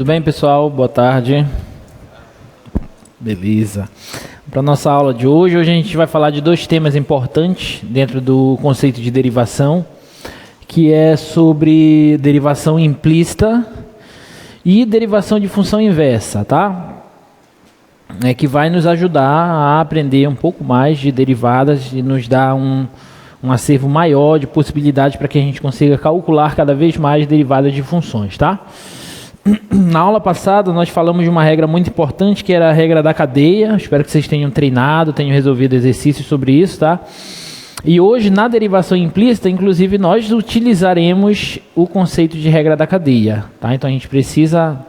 bem, pessoal? Boa tarde. Beleza. Para nossa aula de hoje a gente vai falar de dois temas importantes dentro do conceito de derivação, que é sobre derivação implícita e derivação de função inversa, tá? Que vai nos ajudar a aprender um pouco mais de derivadas e nos dar um acervo maior de possibilidades para que a gente consiga calcular cada vez mais derivadas de funções, tá? Na aula passada nós falamos de uma regra muito importante, que era a regra da cadeia. Espero que vocês tenham treinado, tenham resolvido exercícios sobre isso, tá? E hoje, na derivação implícita, inclusive, nós utilizaremos o conceito de regra da cadeia, tá? Então a gente precisa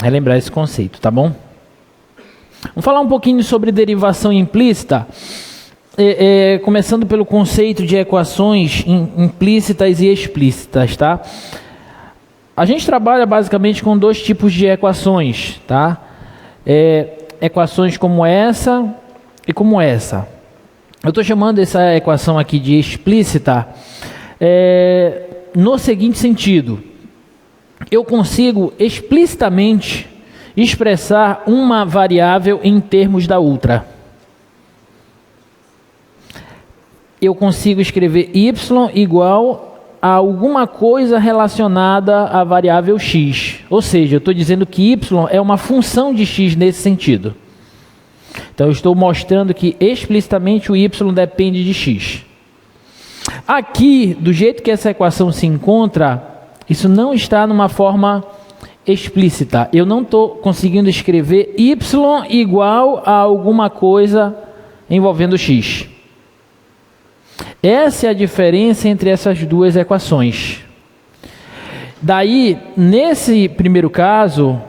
relembrar esse conceito, tá bom? Vamos falar um pouquinho sobre derivação implícita, começando pelo conceito de equações implícitas e explícitas, tá? A gente trabalha basicamente com dois tipos de equações, tá? Equações como essa e como essa. Eu estou chamando essa equação aqui de explícita no seguinte sentido: eu consigo explicitamente expressar uma variável em termos da outra. Eu consigo escrever y igual a alguma coisa relacionada à variável x. Ou seja, eu estou dizendo que y é uma função de x nesse sentido. Então, eu estou mostrando que explicitamente o y depende de x. Aqui, do jeito que essa equação se encontra, isso não está numa forma explícita. Eu não estou conseguindo escrever y igual a alguma coisa envolvendo x. Essa é a diferença entre essas duas equações. Daí, nesse primeiro caso,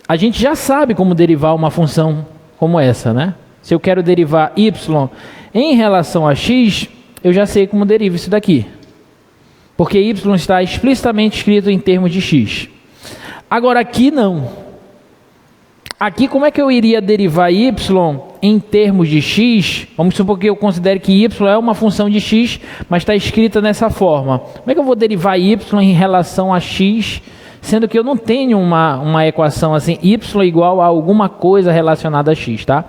a gente já sabe como derivar uma função como essa, né? Se eu quero derivar y em relação a x, eu já sei como derivo isso daqui. Porque y está explicitamente escrito em termos de x. Agora aqui não. Aqui, como é que eu iria derivar y em termos de x? Vamos supor que eu considere que y é uma função de x, mas está escrita dessa forma. Como é que eu vou derivar y em relação a x, sendo que eu não tenho uma equação assim, y igual a alguma coisa relacionada a x, tá?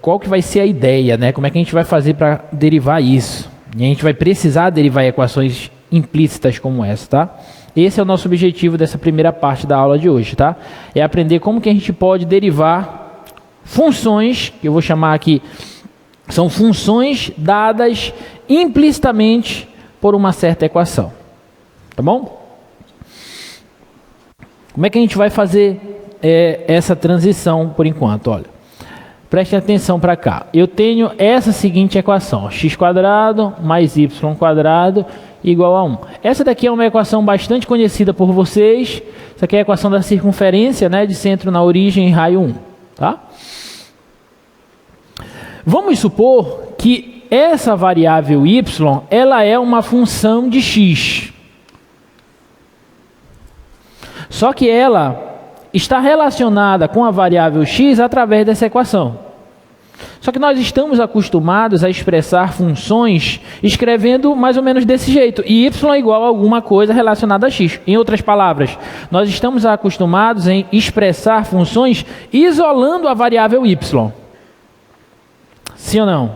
Qual que vai ser a ideia, né? Como é que a gente vai fazer para derivar isso? E a gente vai precisar derivar equações implícitas como essa, tá? Esse é o nosso objetivo dessa primeira parte da aula de hoje, tá? É aprender como que a gente pode derivar funções, que eu vou chamar aqui, são funções dadas implicitamente por uma certa equação. Tá bom? Como é que a gente vai fazer essa transição por enquanto? Olha, preste atenção para cá. Eu tenho essa seguinte equação: x² mais y² igual a 1. Essa daqui é uma equação bastante conhecida por vocês. Essa aqui é a equação da circunferência, né, de centro na origem em raio 1. Tá? Vamos supor que essa variável y ela é uma função de x. Só que ela está relacionada com a variável x através dessa equação. Só que nós estamos acostumados a expressar funções escrevendo mais ou menos desse jeito: y igual a alguma coisa relacionada a x. Em outras palavras, nós estamos acostumados em expressar funções isolando a variável y. Sim ou não?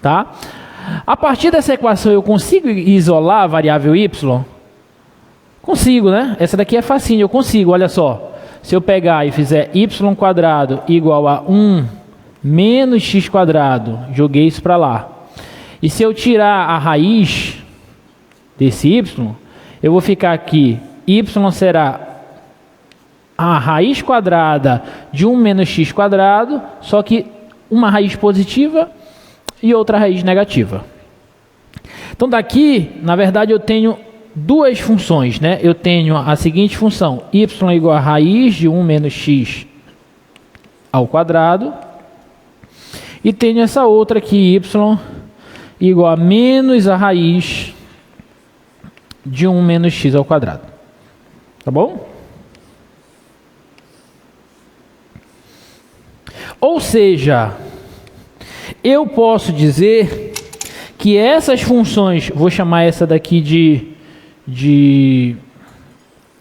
Tá? A partir dessa equação eu consigo isolar a variável y? Consigo, né? Essa daqui é facinho, eu consigo, olha só. Se eu pegar e fizer y² igual a 1 menos x², joguei isso para lá. E se eu tirar a raiz desse y, eu vou ficar aqui, y será a raiz quadrada de 1 menos x², só que uma raiz positiva e outra raiz negativa. Então daqui, na verdade, eu tenho duas funções, né? Eu tenho a seguinte função: y igual a raiz de 1 menos x ao quadrado. E tenho essa outra aqui, y igual a menos a raiz de 1 menos x ao quadrado. Tá bom? Ou seja, eu posso dizer que essas funções, vou chamar essa daqui de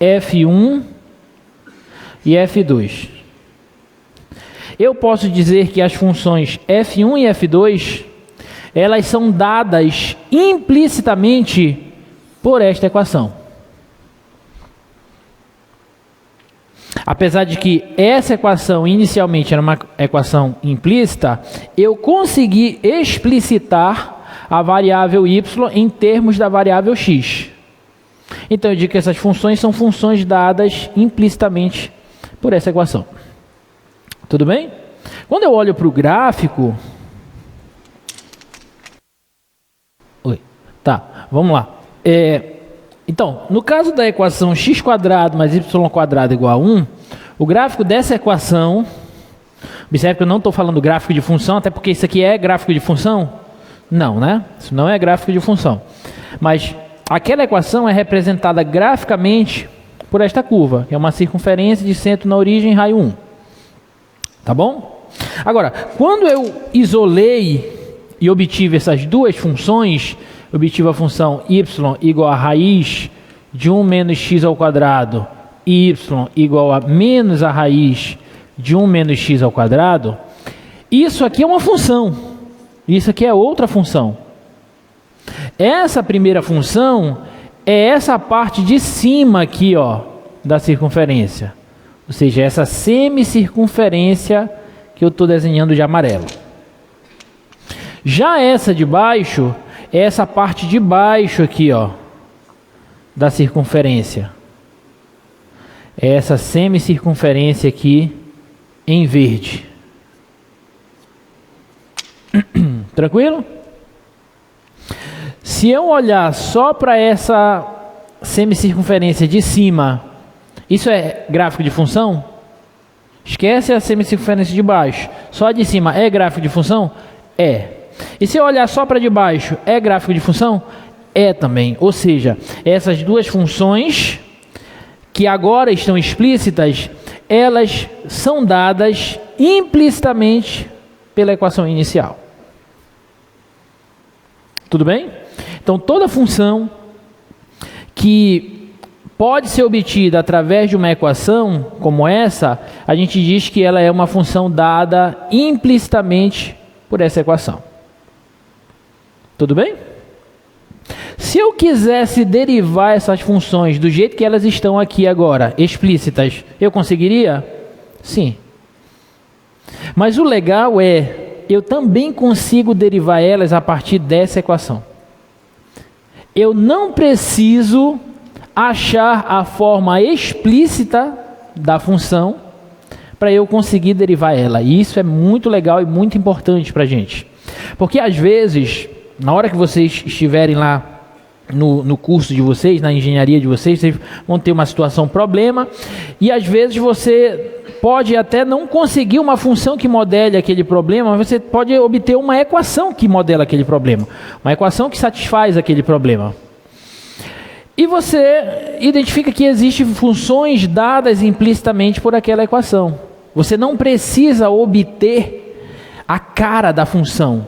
F1 e F2. Eu posso dizer que as funções F1 e F2, elas são dadas implicitamente por esta equação. Apesar de que essa equação inicialmente era uma equação implícita, eu consegui explicitar a variável y em termos da variável x. Então eu digo que essas funções são funções dadas implicitamente por essa equação. Tudo bem? Quando eu olho para o gráfico... Tá, vamos lá. Então, no caso da equação x² mais y² igual a 1, o gráfico dessa equação... Observe que eu não estou falando gráfico de função, até porque isso aqui é gráfico de função? Não, né? Isso não é gráfico de função. Mas aquela equação é representada graficamente por esta curva, que é uma circunferência de centro na origem, raio 1. Tá bom? Agora, quando eu isolei e obtive essas duas funções, obtive a função y igual a raiz de 1 menos x² e y igual a menos a raiz de 1 menos x², isso aqui é uma função, isso aqui é outra função. Essa primeira função é essa parte de cima aqui, ó, da circunferência. Ou seja, essa semicircunferência que eu estou desenhando de amarelo. Já essa de baixo, é essa parte de baixo aqui, ó, da circunferência. É essa semicircunferência aqui em verde. Tranquilo? Se eu olhar só para essa semicircunferência de cima, isso é gráfico de função? Esquece a semicircunferência de baixo. Só a de cima é gráfico de função? É. E se eu olhar só para de baixo, é gráfico de função? É também. Ou seja, essas duas funções, que agora estão explícitas, elas são dadas implicitamente pela equação inicial. Tudo bem? Então, toda função que pode ser obtida através de uma equação como essa, a gente diz que ela é uma função dada implicitamente por essa equação. Tudo bem? Se eu quisesse derivar essas funções do jeito que elas estão aqui agora, explícitas, eu conseguiria? Sim. Mas o legal é, eu também consigo derivar elas a partir dessa equação. Eu não preciso achar a forma explícita da função para eu conseguir derivar ela. E isso é muito legal e muito importante para a gente. Porque às vezes, na hora que vocês estiverem lá no curso de vocês, na engenharia de vocês, vocês vão ter uma situação, problema, e às vezes você pode até não conseguir uma função que modele aquele problema, mas você pode obter uma equação que modela aquele problema, uma equação que satisfaz aquele problema. E você identifica que existem funções dadas implicitamente por aquela equação. Você não precisa obter a cara da função,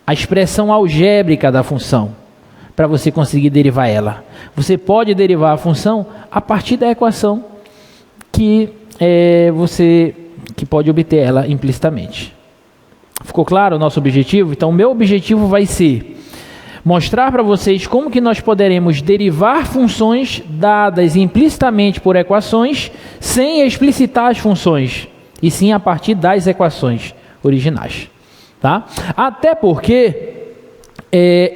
a expressão algébrica da função, para você conseguir derivar ela. Você pode derivar a função a partir da equação que você pode obter ela implicitamente. Ficou claro o nosso objetivo? Então, o meu objetivo vai ser mostrar para vocês como que nós poderemos derivar funções dadas implicitamente por equações sem explicitar as funções, e sim a partir das equações originais. Tá? Até porque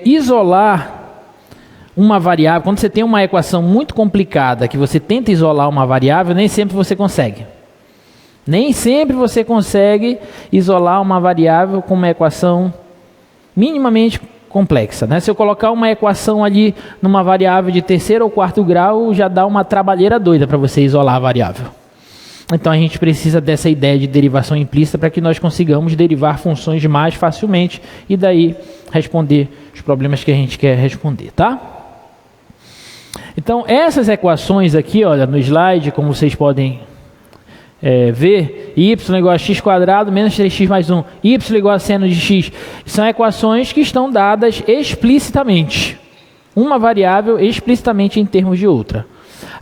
isolar uma variável, quando você tem uma equação muito complicada, que você tenta isolar uma variável, nem sempre você consegue. Nem sempre você consegue isolar uma variável com uma equação minimamente complexa, né? Se eu colocar uma equação ali numa variável de terceiro ou quarto grau, já dá uma trabalheira doida para você isolar a variável. Então a gente precisa dessa ideia de derivação implícita para que nós consigamos derivar funções mais facilmente e daí responder os problemas que a gente quer responder, tá? Então essas equações aqui, olha, no slide, como vocês podem ver, y igual a x² menos 3x mais 1, y igual a seno de x, são equações que estão dadas explicitamente, uma variável explicitamente em termos de outra.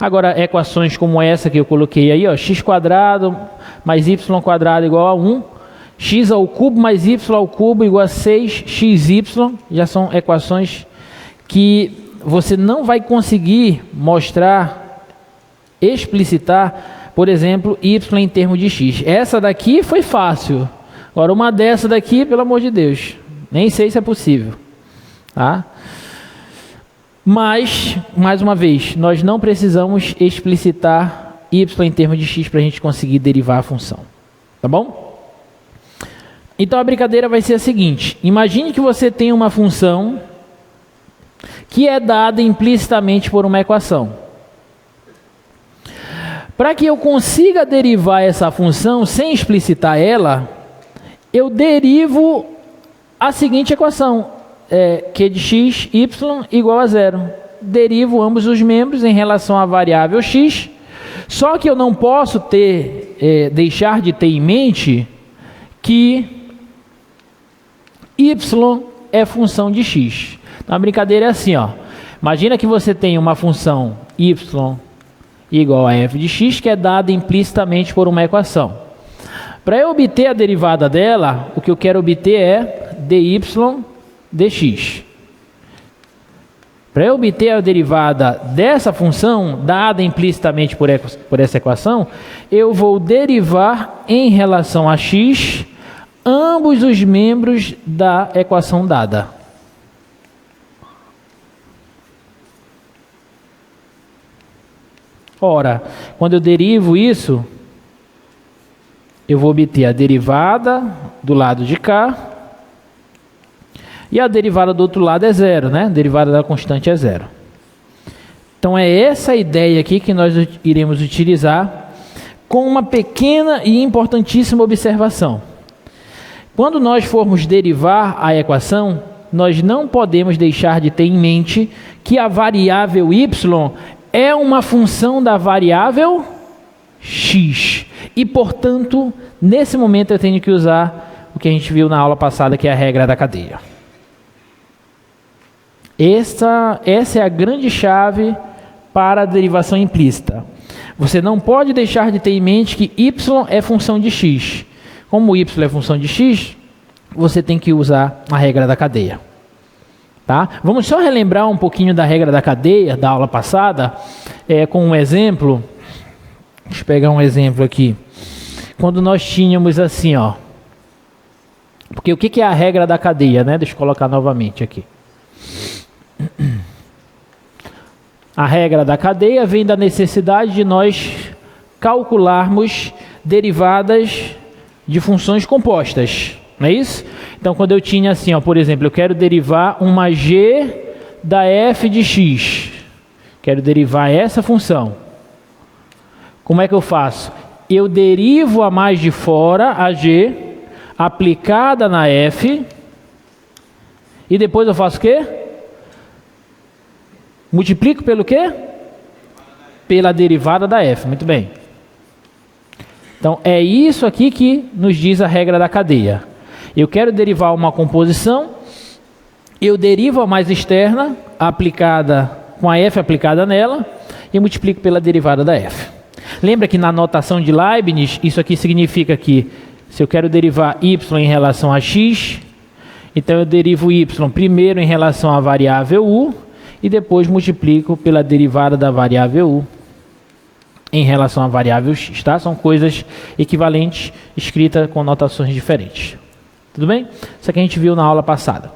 Agora, equações como essa que eu coloquei aí, ó, x² mais y² igual a 1, x ao cubo mais y ao cubo igual a 6xy, já são equações que você não vai conseguir mostrar, explicitar, por exemplo, y em termos de x. Essa daqui foi fácil. Agora, uma dessa daqui, pelo amor de Deus, nem sei se é possível. Tá? Mas, mais uma vez, nós não precisamos explicitar y em termos de x para a gente conseguir derivar a função. Tá bom? Então, a brincadeira vai ser a seguinte. Imagine que você tem uma função que é dada implicitamente por uma equação. Para que eu consiga derivar essa função sem explicitar ela, eu derivo a seguinte equação, q de x, y igual a 0. Derivo ambos os membros em relação à variável x, só que eu não posso deixar de ter em mente que y é função de x. Então a brincadeira é assim, ó. Imagina que você tem uma função y igual a f de x, que é dada implicitamente por uma equação. Para eu obter a derivada dela, o que eu quero obter é dy dx. Para eu obter a derivada dessa função, dada implicitamente por essa equação, eu vou derivar em relação a x ambos os membros da equação dada. Ora, quando eu derivo isso, eu vou obter a derivada do lado de cá, e a derivada do outro lado é 0, né? A derivada da constante é 0. Então é essa ideia aqui que nós iremos utilizar com uma pequena e importantíssima observação. Quando nós formos derivar a equação, nós não podemos deixar de ter em mente que a variável y é uma função da variável x. E, portanto, nesse momento eu tenho que usar o que a gente viu na aula passada, que é a regra da cadeia. Essa é a grande chave para a derivação implícita. Você não pode deixar de ter em mente que y é função de x. Como y é função de x, você tem que usar a regra da cadeia. Tá? Vamos só relembrar um pouquinho da regra da cadeia, da aula passada, com um exemplo. Deixa eu pegar um exemplo aqui. Quando nós tínhamos assim, ó. Porque o que é a regra da cadeia, né? Deixa eu colocar novamente aqui. A regra da cadeia vem da necessidade de nós calcularmos derivadas de funções compostas, não é isso? Então, quando eu tinha assim, ó, por exemplo, eu quero derivar uma g da f de x. Quero derivar essa função. Como é que eu faço? Eu derivo a mais de fora, a g, aplicada na f, e depois eu faço o quê? Multiplico pelo quê? Pela derivada da f. Muito bem. Então, é isso aqui que nos diz a regra da cadeia. Eu quero derivar uma composição, eu derivo a mais externa, aplicada com a f aplicada nela, e multiplico pela derivada da f. Lembra que na notação de Leibniz, isso aqui significa que se eu quero derivar y em relação a x, então eu derivo y primeiro em relação à variável u, e depois multiplico pela derivada da variável u em relação à variável x, tá? São coisas equivalentes, escritas com notações diferentes. Tudo bem? Isso aqui a gente viu na aula passada.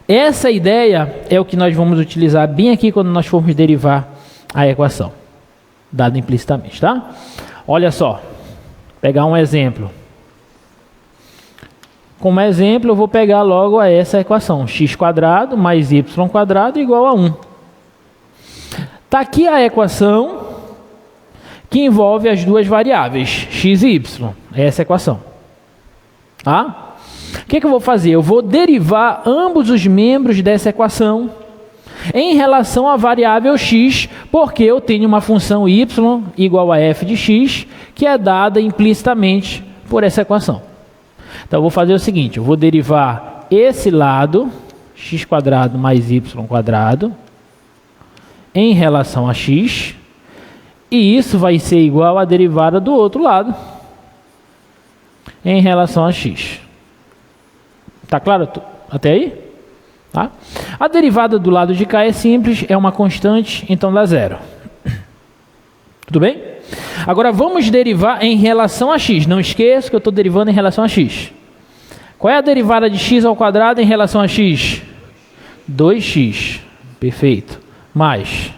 Essa ideia é o que nós vamos utilizar bem aqui quando nós formos derivar a equação, dada implicitamente, tá? Olha só, pegar um exemplo. Como exemplo, eu vou pegar logo essa equação, x² mais y² igual a 1. Está aqui a equação que envolve as duas variáveis, x e y. É essa equação. Tá? O que eu vou fazer? Eu vou derivar ambos os membros dessa equação em relação à variável x, porque eu tenho uma função y igual a f de x, que é dada implicitamente por essa equação. Então, eu vou fazer o seguinte, eu vou derivar esse lado, x² mais y² em relação a x, E isso vai ser igual à derivada do outro lado em relação a x. Tá claro até aí? Tá? A derivada do lado de cá é simples, é uma constante, então dá zero. Tudo bem? Agora vamos derivar em relação a x. Não esqueça que eu estou derivando em relação a x. Qual é a derivada de x ao quadrado em relação a x? 2x. Perfeito. Mais.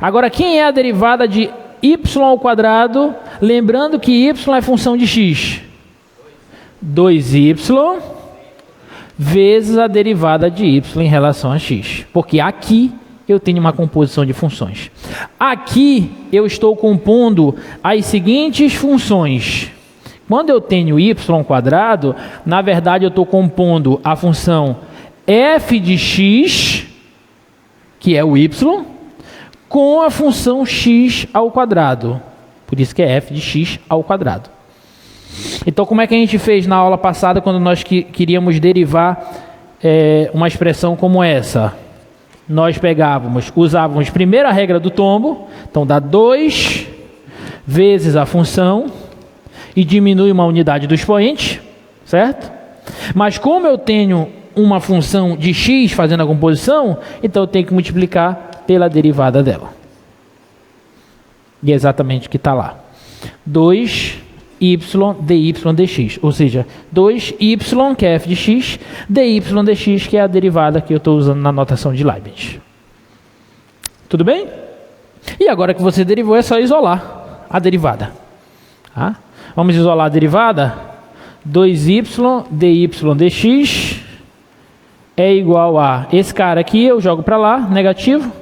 Agora, quem é a derivada de y ao quadrado? Lembrando que y é função de x. 2y vezes a derivada de y em relação a x. Porque aqui eu tenho uma composição de funções. Aqui eu estou compondo as seguintes funções. Quando eu tenho y quadrado, na verdade eu estou compondo a função f de x, que é o y, com a função x ao quadrado. Por isso que é f de x ao quadrado. Então, como é que a gente fez na aula passada quando nós queríamos derivar uma expressão como essa? Nós usávamos primeiro a regra do tombo, então dá 2 vezes a função e diminui uma unidade do expoente, certo? Mas como eu tenho uma função de x fazendo a composição, então eu tenho que multiplicar pela derivada dela. E é exatamente o que está lá. 2y dy dx, ou seja, 2y, que é f de x, dy dx, que é a derivada que eu estou usando na notação de Leibniz. Tudo bem? E agora que você derivou, é só isolar a derivada. Tá? Vamos isolar a derivada. 2y dy dx é igual a esse cara aqui, eu jogo para lá, negativo,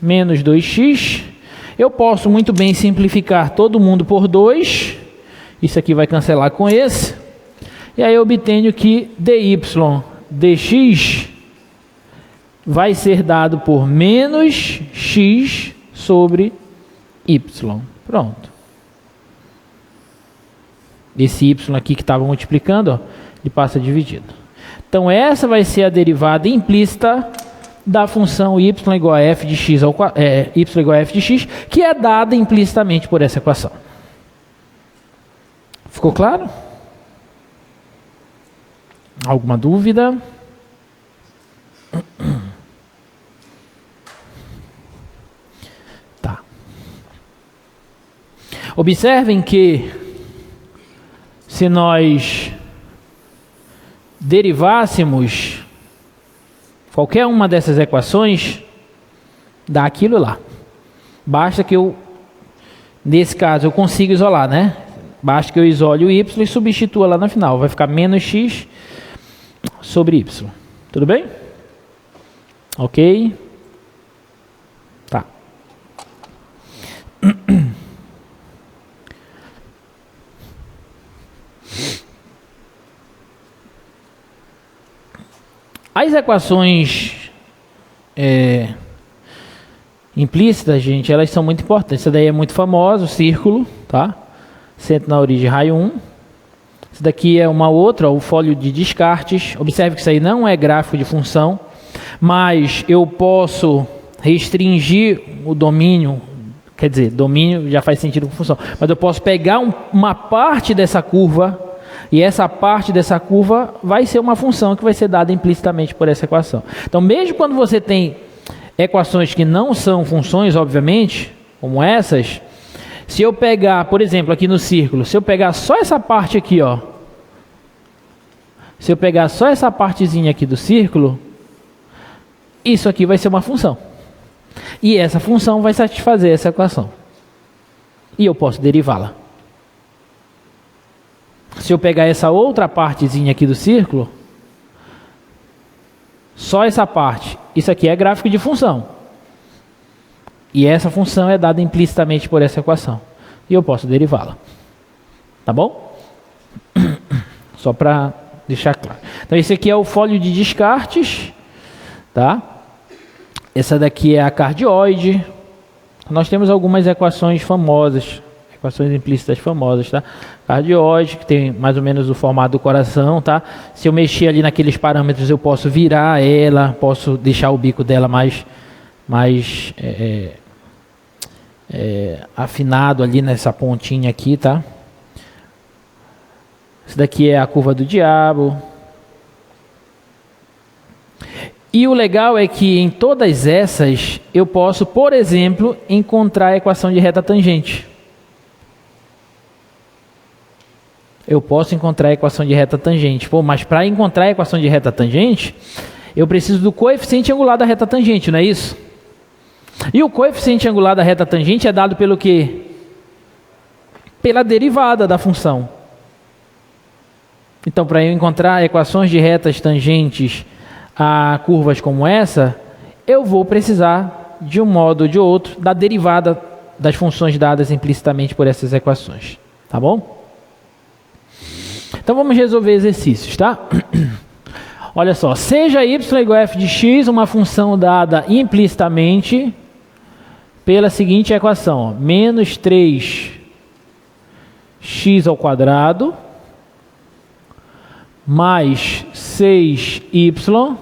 menos 2x. Eu posso muito bem simplificar todo mundo por 2. Isso aqui vai cancelar com esse. E aí eu obtenho que dy dx vai ser dado por menos x sobre y. Pronto. Esse y aqui que estava multiplicando, ó, ele passa dividido. Então essa vai ser a derivada implícita da função y igual a f de x, y igual a f de x, que é dada implicitamente por essa equação. Ficou claro? Alguma dúvida? Tá. Observem que se nós derivássemos qualquer uma dessas equações, dá aquilo lá. Basta que eu, nesse caso, eu consiga isolar, né? Basta que eu isole o y e substitua lá no final. Vai ficar menos x sobre y. Tudo bem? Ok? Tá. As equações implícitas, gente, elas são muito importantes. Essa daí é muito famosa, o círculo, tá? Centro na origem, raio 1. Esse daqui é uma outra, o fólio de Descartes. Observe que isso aí não é gráfico de função, mas eu posso restringir o domínio, quer dizer, domínio já faz sentido com função, mas eu posso pegar uma parte dessa curva, e essa parte dessa curva vai ser uma função que vai ser dada implicitamente por essa equação. Então, mesmo quando você tem equações que não são funções, obviamente, como essas, se eu pegar, por exemplo, aqui no círculo, se eu pegar só essa parte aqui, ó, se eu pegar só essa partezinha aqui do círculo, isso aqui vai ser uma função. E essa função vai satisfazer essa equação. E eu posso derivá-la. Se eu pegar essa outra partezinha aqui do círculo, só essa parte, isso aqui é gráfico de função. E essa função é dada implicitamente por essa equação. E eu posso derivá-la. Tá bom? Só para deixar claro. Então esse aqui é o fólio de Descartes. Tá? Essa daqui é a cardioide. Nós temos algumas equações famosas. Equações implícitas famosas, tá? Cardioide, que tem mais ou menos o formato do coração, tá? Se eu mexer ali naqueles parâmetros, eu posso virar ela, posso deixar o bico dela mais afinado ali nessa pontinha aqui, tá? Isso daqui é a curva do diabo. E o legal é que em todas essas eu posso, por exemplo, encontrar a equação de reta tangente. Eu posso encontrar a equação de reta tangente. Pô, mas para encontrar a equação de reta tangente, eu preciso do coeficiente angular da reta tangente, não é isso? E o coeficiente angular da reta tangente é dado pelo quê? Pela derivada da função. Então, para eu encontrar equações de retas tangentes a curvas como essa, eu vou precisar, de um modo ou de outro, da derivada das funções dadas implicitamente por essas equações. Tá bom? Então, vamos resolver exercícios, tá? Olha só, seja y igual a f de x uma função dada implicitamente pela seguinte equação, ó, menos 3x ao quadrado mais 6y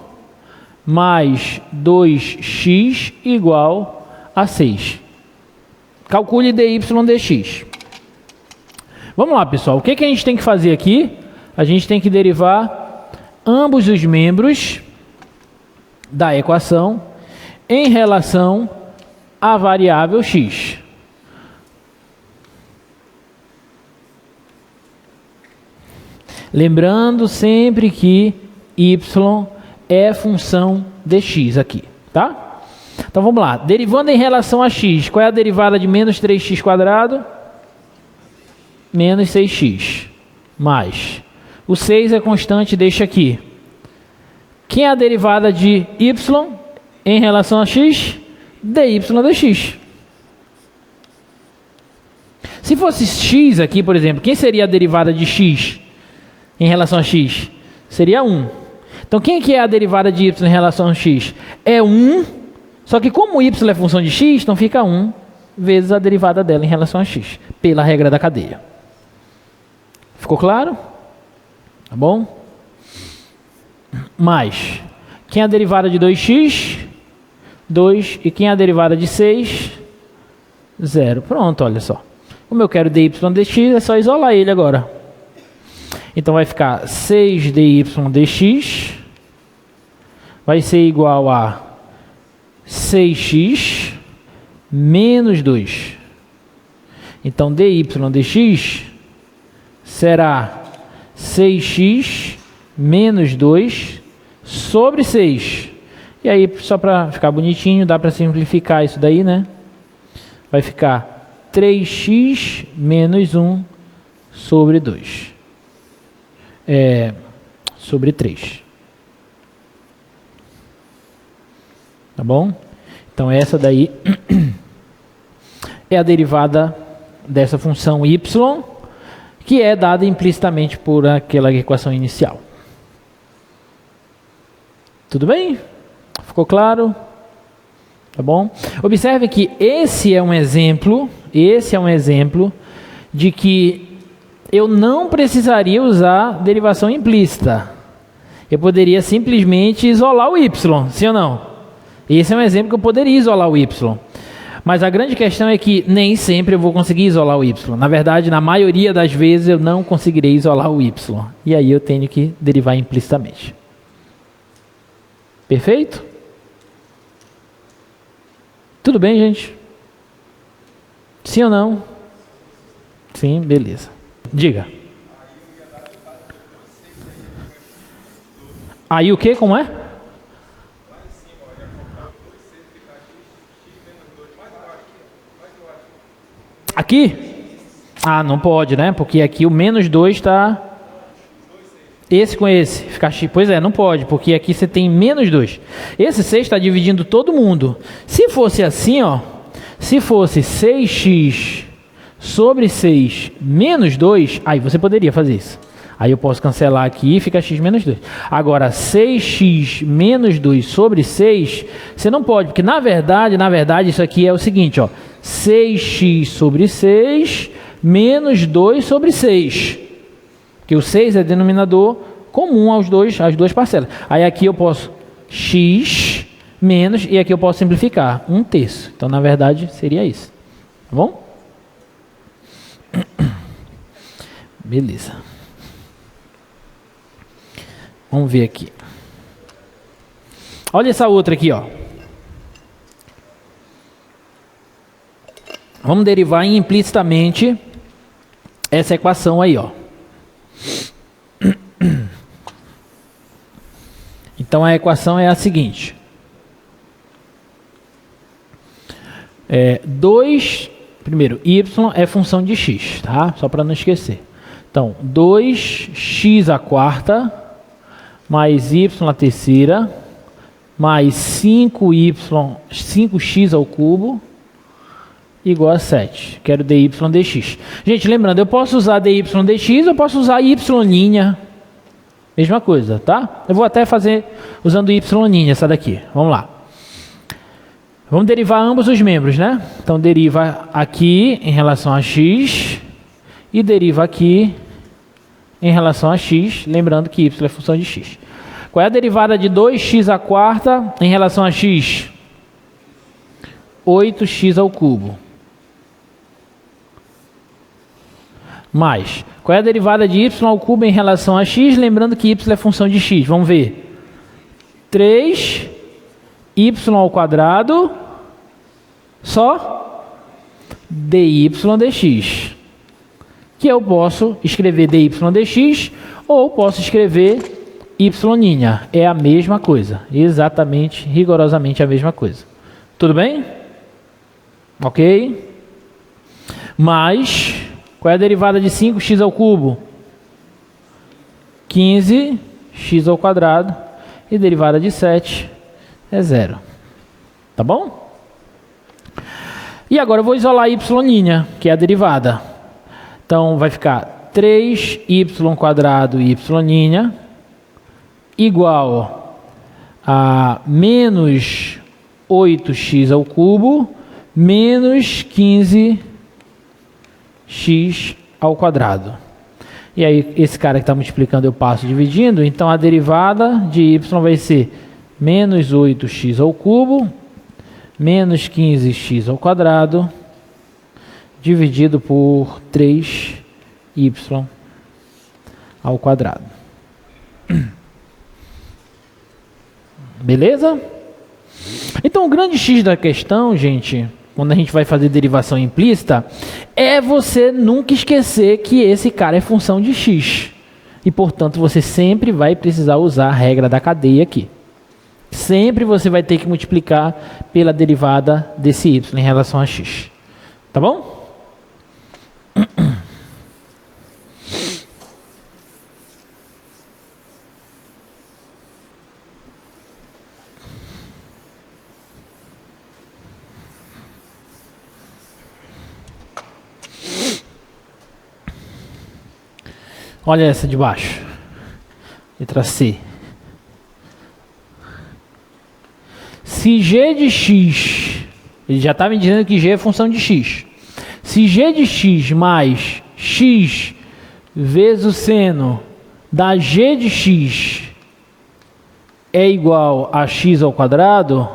mais 2x igual a 6. Calcule dy dx. Vamos lá, pessoal. O que a gente tem que fazer aqui? A gente tem que derivar ambos os membros da equação em relação à variável x. Lembrando sempre que y é função de x aqui, tá? Então vamos lá. Derivando em relação a x, qual é a derivada de menos 3x quadrado? Menos 6x. Mais. O 6 é constante, deixa aqui. Quem é a derivada de y em relação a x? dy dx. Se fosse x aqui, por exemplo, quem seria a derivada de x em relação a x? Seria 1. Então, quem que é a derivada de y em relação a x? É 1, só que como y é função de x, então fica 1 vezes a derivada dela em relação a x, pela regra da cadeia. Ficou claro? Tá bom? Mais. Quem é a derivada de 2x? 2. E quem é a derivada de 6? 0. Pronto, olha só. Como eu quero dy dx, é só isolar ele agora. Então vai ficar 6dy dx vai ser igual a 6x menos 2. Então dy dx será 6x menos 2 sobre 6. E aí, só para ficar bonitinho, dá para simplificar isso daí, né? Vai ficar 3x menos 1 sobre 2. Sobre 3. Tá bom? Então essa daí é a derivada dessa função y, que é dada implicitamente por aquela equação inicial. Tudo bem? Ficou claro? Tá bom? Observe que esse é um exemplo de que eu não precisaria usar derivação implícita. Eu poderia simplesmente isolar o y, sim ou não? Esse é um exemplo que eu poderia isolar o y. Mas a grande questão é que nem sempre eu vou conseguir isolar o y. Na verdade, na maioria das vezes eu não conseguirei isolar o y. E aí eu tenho que derivar implicitamente. Perfeito? Tudo bem, gente? Sim ou não? Sim, beleza. Diga. Aí o que? Como é? Aqui? Ah, não pode, né? Porque aqui o menos 2 está... Esse com esse. Ficar x. Pois é, não pode, porque aqui você tem menos 2. Esse 6 está dividindo todo mundo. Se fosse assim, ó. Se fosse 6x sobre 6 menos 2, aí você poderia fazer isso. Aí eu posso cancelar aqui e fica x menos 2. Agora, 6x menos 2 sobre 6, você não pode, porque na verdade, isso aqui é o seguinte, ó. 6x sobre 6 menos 2 sobre 6. Porque o 6 é denominador comum às duas parcelas. Aí aqui eu posso x menos, e aqui eu posso simplificar, 1/3. Então, na verdade, seria isso. bom? Beleza. Vamos ver aqui. Olha essa outra aqui, ó. Vamos derivar implicitamente essa equação aí, ó. Então a equação é a seguinte. 2, primeiro, y é função de x, tá? Só para não esquecer. Então, 2x à quarta mais y à terceira mais 5x ao cubo igual a 7. Quero dy dx. Gente, lembrando, eu posso usar dy dx, eu posso usar y'. Mesma coisa, tá? Eu vou até fazer usando y', essa daqui. Vamos lá. Vamos derivar ambos os membros, né? Então, deriva aqui em relação a x e deriva aqui em relação a x, lembrando que y é função de x. Qual é a derivada de 2x à quarta em relação a x? 8x ao cubo. Mais, qual é a derivada de y ao cubo em relação a x? Lembrando que y é função de x. Vamos ver. 3y ao quadrado só dy dx. Que eu posso escrever dy dx ou posso escrever y'. É a mesma coisa. Exatamente, rigorosamente a mesma coisa. Tudo bem? Ok? Mais, qual é a derivada de 5x ao cubo? 15x ao quadrado. E derivada de 7 é 0. Tá bom? E agora eu vou isolar y', que é a derivada. Então vai ficar 3y quadrado y' igual a menos 8x ao cubo menos 15x ao quadrado. E aí esse cara que está multiplicando eu passo dividindo, então a derivada de y vai ser menos 8x ao cubo menos 15x ao quadrado dividido por 3y ao quadrado. Beleza? Então o grande X da questão, gente, quando a gente vai fazer derivação implícita, é você nunca esquecer que esse cara é função de x. E, portanto, você sempre vai precisar usar a regra da cadeia aqui. Sempre você vai ter que multiplicar pela derivada desse y em relação a x. Tá bom? Olha essa de baixo. Letra C. Se g de x, ele já está me dizendo que g é função de x. Se g de x mais x vezes o seno da g de x é igual a x ao quadrado,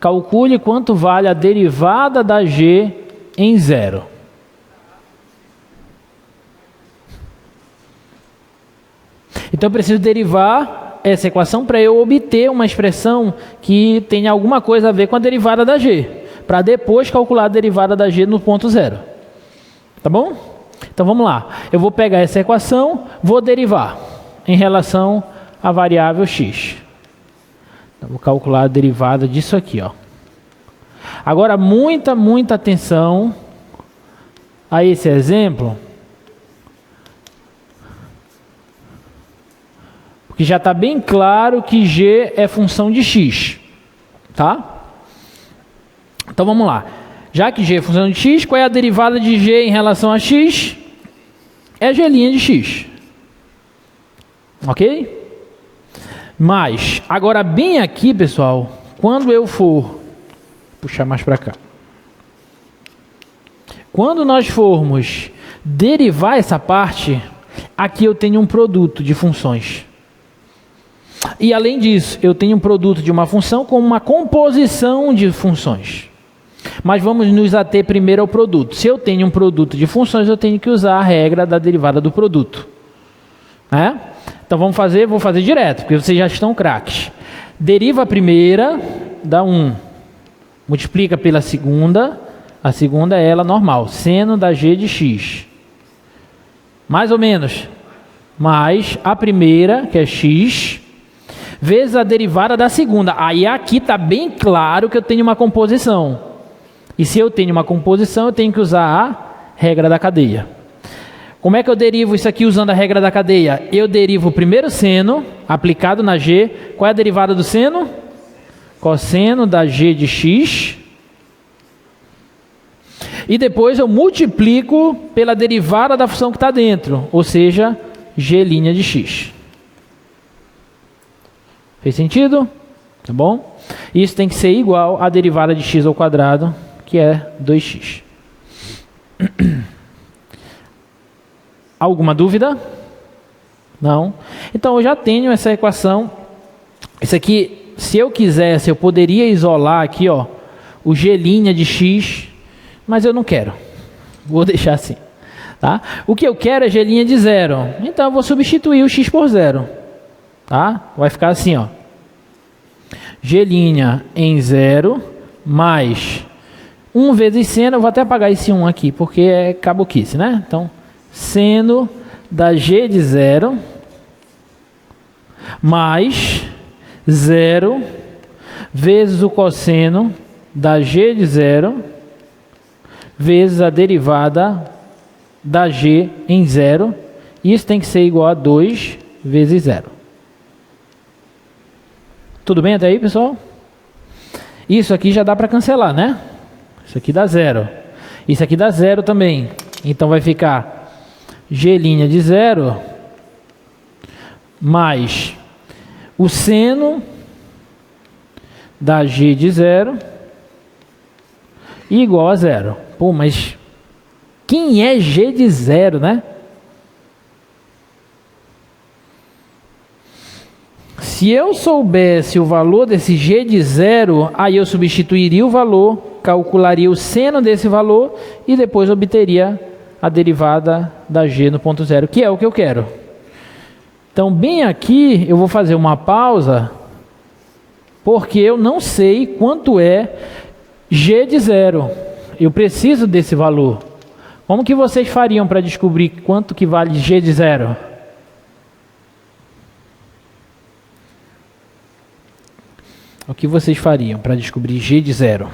calcule quanto vale a derivada da g em zero. Então eu preciso derivar essa equação para eu obter uma expressão que tenha alguma coisa a ver com a derivada da g, para depois calcular a derivada da g no ponto zero. Tá bom? Então vamos lá. Eu vou pegar essa equação, vou derivar em relação à variável x. Então, vou calcular a derivada disso aqui, ó. Agora muita atenção a esse exemplo, que já está bem claro que g é função de x, tá? Então vamos lá. Já que g é função de x, qual é a derivada de g em relação a x? É g' de x. Ok? Mas, agora bem aqui, pessoal, quando eu for puxar mais para cá. Quando nós formos derivar essa parte, aqui eu tenho um produto de funções. E além disso, eu tenho um produto de uma função com uma composição de funções. Mas vamos nos ater primeiro ao produto. Se eu tenho um produto de funções, eu tenho que usar a regra da derivada do produto. Né? Então vou fazer direto, porque vocês já estão craques. Deriva a primeira, dá 1. Multiplica pela segunda, a segunda é ela normal, seno da g de x. Mais ou menos. Mais a primeira, que é x, vezes a derivada da segunda. Aí aqui está bem claro que eu tenho uma composição. E se eu tenho uma composição, eu tenho que usar a regra da cadeia. Como é que eu derivo isso aqui usando a regra da cadeia? Eu derivo o primeiro seno, aplicado na g. Qual é a derivada do seno? Cosseno da g de x. E depois eu multiplico pela derivada da função que está dentro, ou seja, g' de x. Fez sentido? Tá bom? Isso tem que ser igual à derivada de x ao quadrado, que é 2x. Alguma dúvida? Não? Então eu já tenho essa equação. Isso aqui, se eu quisesse, eu poderia isolar aqui, ó, o g' de x, mas eu não quero. Vou deixar assim. Tá? O que eu quero é g' de 0. Então eu vou substituir o x por 0. Tá? Vai ficar assim, ó. G' em 0 mais 1 vezes seno. Eu vou até apagar esse 1 aqui, porque é caboquice, né? Então, seno da g de 0 mais 0 vezes o cosseno da g de 0 vezes a derivada da g em 0. Isso tem que ser igual a 2 vezes 0. Tudo bem até aí, pessoal? Isso aqui já dá para cancelar, né? Isso aqui dá 0. Isso aqui dá 0 também. Então vai ficar g' de 0 mais o seno da g de 0 igual a 0. Pô, mas quem é g de 0, né? Se eu soubesse o valor desse g de 0, aí eu substituiria o valor, calcularia o seno desse valor e depois obteria a derivada da g no ponto 0, que é o que eu quero. Então, bem aqui, eu vou fazer uma pausa, porque eu não sei quanto é g de 0. Eu preciso desse valor. Como que vocês fariam para descobrir quanto que vale g de 0? O que vocês fariam para descobrir g de 0?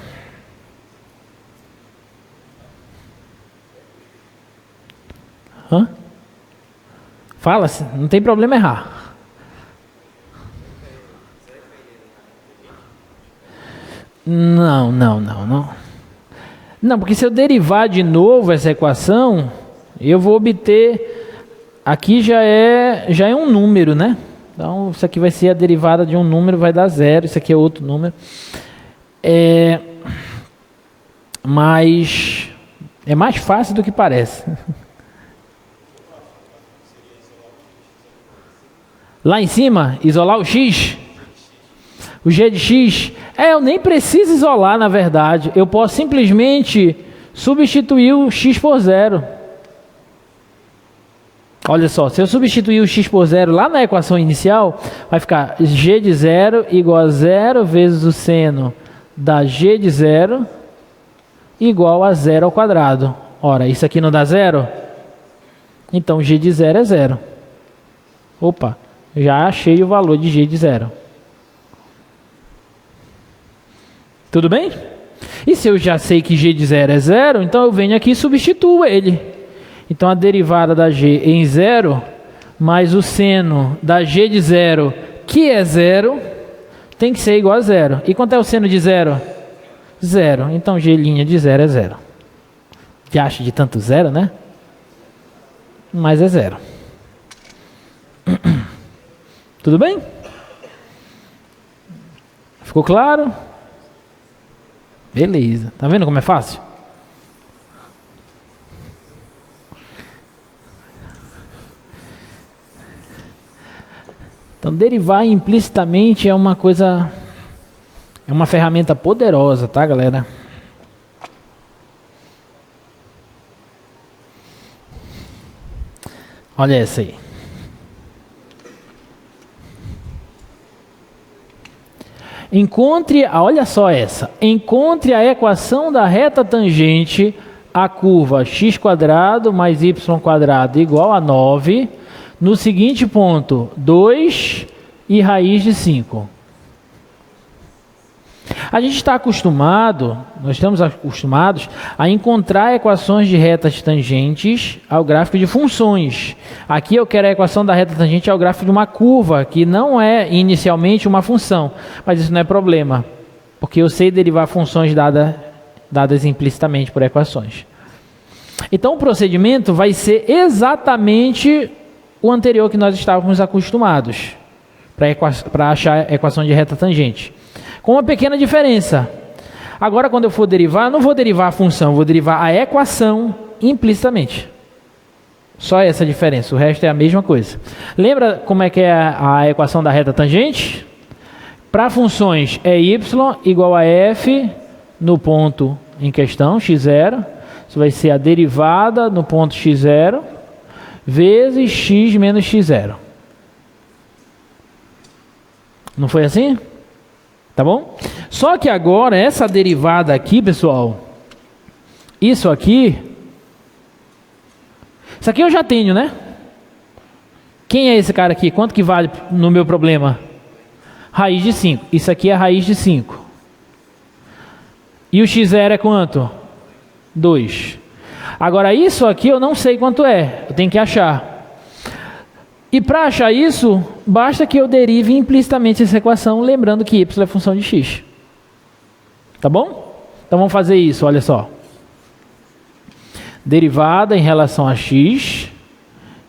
Hã? Fala, não tem problema errar. Não. Não, porque se eu derivar de novo essa equação, eu vou obter... Aqui já é um número, né? Então, isso aqui vai ser a derivada de um número, vai dar 0. Isso aqui é outro número. Mas é mais fácil do que parece. Lá em cima, isolar o x. O g de x. Eu nem preciso isolar, na verdade. Eu posso simplesmente substituir o x por 0. Olha só, se eu substituir o x por 0 lá na equação inicial, vai ficar g de 0 igual a 0 vezes o seno da g de 0 igual a 0 ao quadrado. Ora, isso aqui não dá 0? Então g de 0 é 0. Opa, já achei o valor de g de 0. Tudo bem? E se eu já sei que g de 0 é 0, então eu venho aqui e substituo ele. Então a derivada da g em 0, mais o seno da g de 0, que é 0, tem que ser igual a 0. E quanto é o seno de 0? 0. Então g' de 0 é 0. Que acha de tanto 0, né? Mas é 0. Tudo bem? Ficou claro? Beleza. Tá vendo como é fácil? Então, derivar implicitamente é uma coisa, é uma ferramenta poderosa, tá, galera? Olha essa aí. Olha só essa. Encontre a equação da reta tangente à curva x² mais y² igual a 9, no seguinte ponto, 2 e raiz de 5. A gente está acostumado, nós estamos acostumados a encontrar equações de retas tangentes ao gráfico de funções. Aqui eu quero a equação da reta tangente ao gráfico de uma curva, que não é inicialmente uma função, mas isso não é problema, porque eu sei derivar funções dadas implicitamente por equações. Então o procedimento vai ser exatamente o anterior que nós estávamos acostumados, para achar a equação de reta tangente. Com uma pequena diferença. Agora, quando eu for derivar, não vou derivar a função, vou derivar a equação implicitamente. Só essa diferença, o resto é a mesma coisa. Lembra como é que é a equação da reta tangente? Para funções é y igual a f no ponto em questão, x0. Isso vai ser a derivada no ponto x0 vezes x menos x0. Não foi assim? Tá bom? Só que agora, essa derivada aqui, pessoal, isso aqui eu já tenho, né? Quem é esse cara aqui? Quanto que vale no meu problema? Raiz de 5. Isso aqui é raiz de 5. E o x0 é quanto? 2. Agora, isso aqui eu não sei quanto é. Eu tenho que achar. E para achar isso, basta que eu derive implicitamente essa equação, lembrando que y é função de x. Tá bom? Então vamos fazer isso, olha só. Derivada em relação a x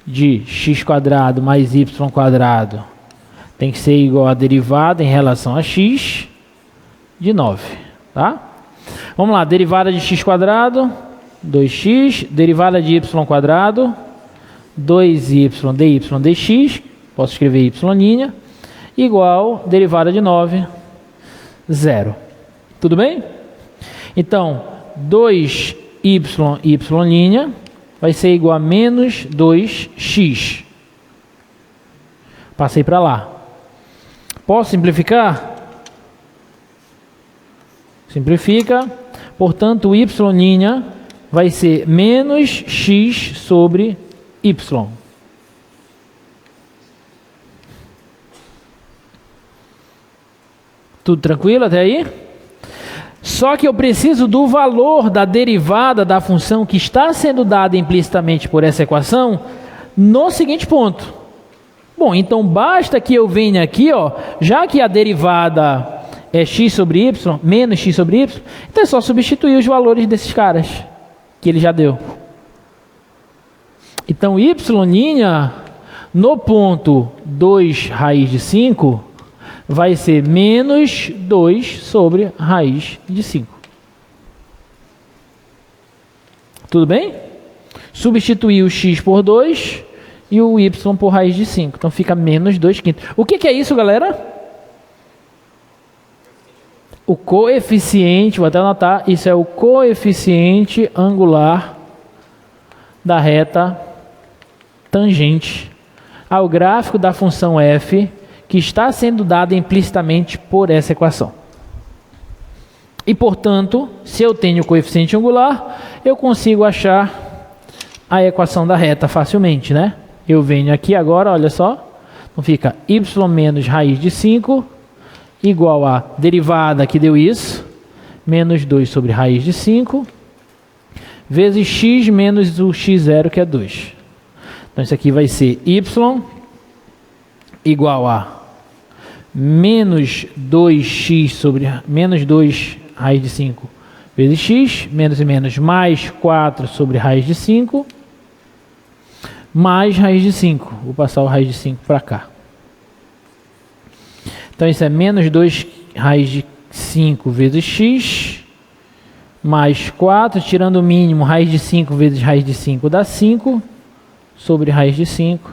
de x² mais y² tem que ser igual a derivada em relação a x de 9. Tá? Vamos lá, derivada de x², 2x, derivada de y², 2y dy dx, posso escrever y', igual derivada de 9, 0. Tudo bem? Então, 2y y' vai ser igual a menos 2x. Passei para lá. Posso simplificar? Simplifica. Portanto, y' vai ser menos x sobre y. Tudo tranquilo até aí? Só que eu preciso do valor da derivada da função que está sendo dada implicitamente por essa equação no seguinte ponto. Bom, então basta que eu venha aqui, ó, já que a derivada é x sobre y, menos x sobre y, então é só substituir os valores desses caras que ele já deu. Então, y' no ponto 2 raiz de 5 vai ser menos 2 sobre raiz de 5. Tudo bem? Substituir o x por 2 e o y por raiz de 5. Então, fica menos 2/5. O que é isso, galera? O coeficiente, vou até anotar, isso é o coeficiente angular da reta tangente ao gráfico da função f que está sendo dada implicitamente por essa equação. E, portanto, se eu tenho o coeficiente angular, eu consigo achar a equação da reta facilmente, né? Eu venho aqui agora, olha só, então fica y menos raiz de 5 igual a derivada que deu isso, menos 2 sobre raiz de 5, vezes x menos o x0, que é 2. Então, isso aqui vai ser y igual a menos 2x sobre menos 2 raiz de 5 vezes x, menos e menos, mais 4 sobre raiz de 5, mais raiz de 5. Vou passar o raiz de 5 para cá. Então, isso é menos 2 raiz de 5 vezes x, mais 4, tirando o mínimo, raiz de 5 vezes raiz de 5 dá 5, sobre raiz de 5,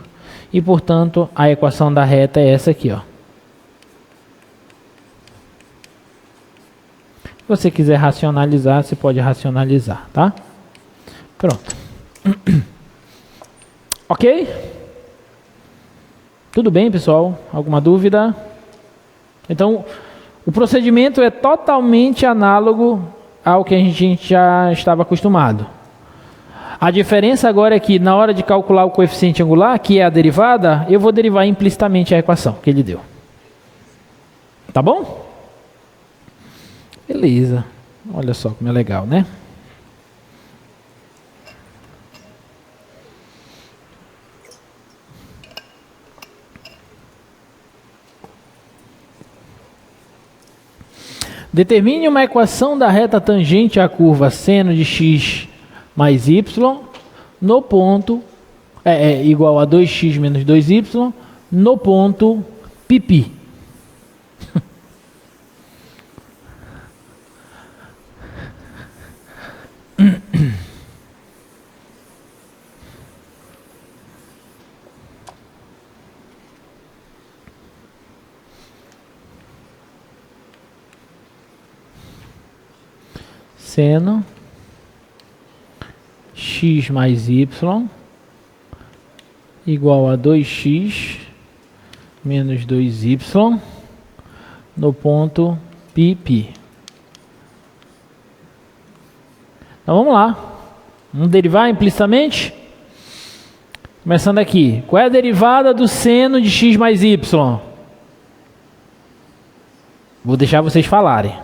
e, portanto, a equação da reta é essa aqui, ó. Se você quiser racionalizar, você pode racionalizar, tá? Pronto. Ok? Tudo bem, pessoal? Alguma dúvida? Então, o procedimento é totalmente análogo ao que a gente já estava acostumado. A diferença agora é que na hora de calcular o coeficiente angular, que é a derivada, eu vou derivar implicitamente a equação que ele deu. Tá bom? Beleza. Olha só como é legal, né? Determine uma equação da reta tangente à curva seno de x mais y no ponto igual a 2x menos 2y no ponto π. Seno x mais y igual a 2x menos 2y no ponto π. Então vamos lá. Vamos derivar implicitamente? Começando aqui. Qual é a derivada do seno de x mais y? Vou deixar vocês falarem.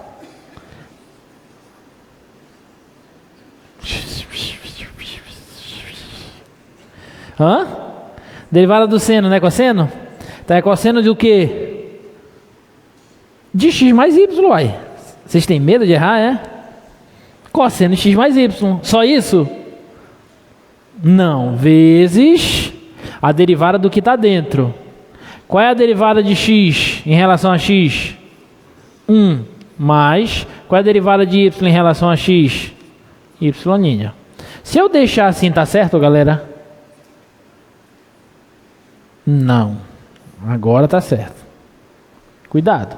Hã? Derivada do seno, não é cosseno? Então é cosseno de o quê? De x mais y, uai. Vocês têm medo de errar, é? Cosseno de x mais y. Só isso? Não. Vezes a derivada do que está dentro. Qual é a derivada de x em relação a x? 1 mais. Qual é a derivada de y em relação a x? Y'. Se eu deixar assim, tá certo, galera? Não. Agora tá certo. Cuidado.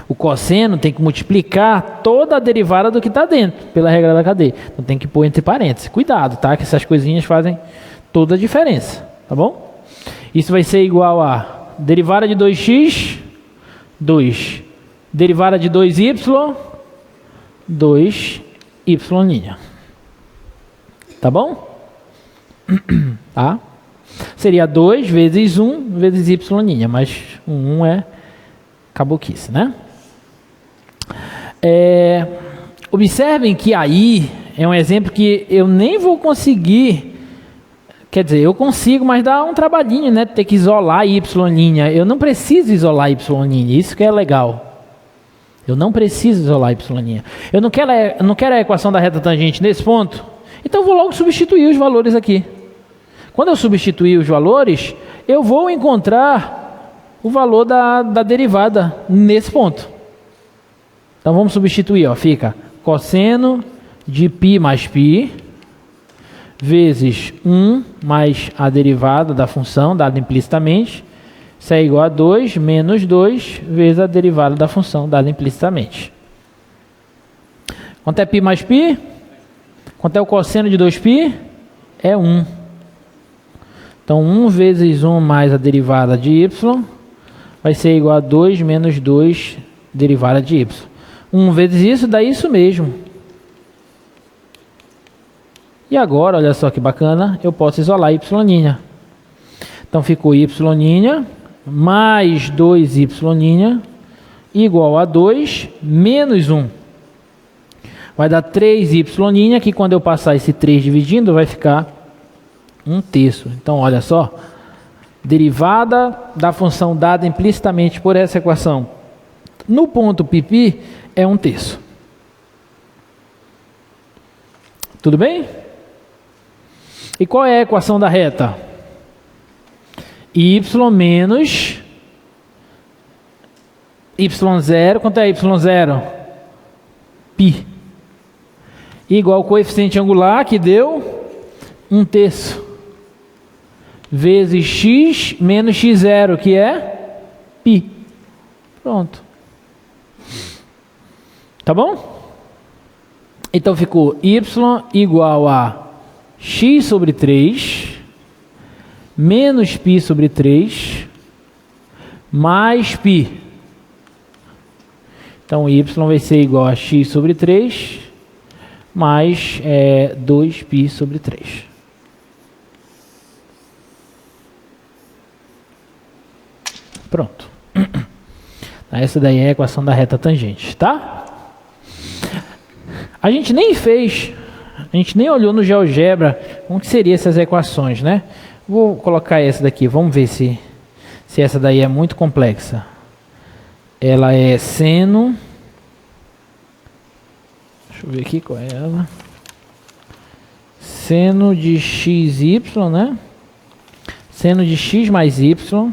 O cosseno tem que multiplicar toda a derivada do que está dentro, pela regra da cadeia. Então tem que pôr entre parênteses. Cuidado, tá? Que essas coisinhas fazem toda a diferença. Tá bom? Isso vai ser igual a derivada de 2x, 2. Derivada de 2y, 2y'. Tá bom? Tá? Seria 2 vezes 1 vezes y', mas 1 é caboquice, né? Observem que aí é um exemplo que eu nem vou conseguir, quer dizer, eu consigo, mas dá um trabalhinho, né? Ter que isolar y'. Eu não preciso isolar y', isso que é legal. Eu não preciso isolar y'. Eu não quero a equação da reta tangente nesse ponto, então eu vou logo substituir os valores aqui. Quando eu substituir os valores, eu vou encontrar o valor da derivada nesse ponto. Então vamos substituir, ó, fica cosseno de π mais π vezes 1 mais a derivada da função dada implicitamente. Isso é igual a 2 menos 2 vezes a derivada da função dada implicitamente. Quanto é π mais π? Quanto é o cosseno de 2π? É 1. Então 1 vezes 1 mais a derivada de y vai ser igual a 2 menos 2 derivada de y. 1 vezes isso dá isso mesmo. E agora, olha só que bacana, eu posso isolar y'. Então ficou y' mais 2y' igual a 2 menos 1. Vai dar 3y', que quando eu passar esse 3 dividindo, vai ficar 1/3. Então, olha só. Derivada da função dada implicitamente por essa equação no ponto π é 1/3. Tudo bem? E qual é a equação da reta? Y menos y0. Quanto é y0? π. Igual ao coeficiente angular, que deu 1/3. Vezes x menos x0, que é π. Pronto. Tá bom? Então ficou y igual a x sobre 3 menos π sobre 3 mais π. Então, y vai ser igual a x sobre 3 mais 2π sobre 3. Pronto. Essa daí é a equação da reta tangente, tá? A gente nem olhou no GeoGebra como que seriam essas equações, né? Vou colocar essa daqui, vamos ver se essa daí é muito complexa. Ela é seno, deixa eu ver aqui qual é ela. Seno de xy, né? Seno de x mais y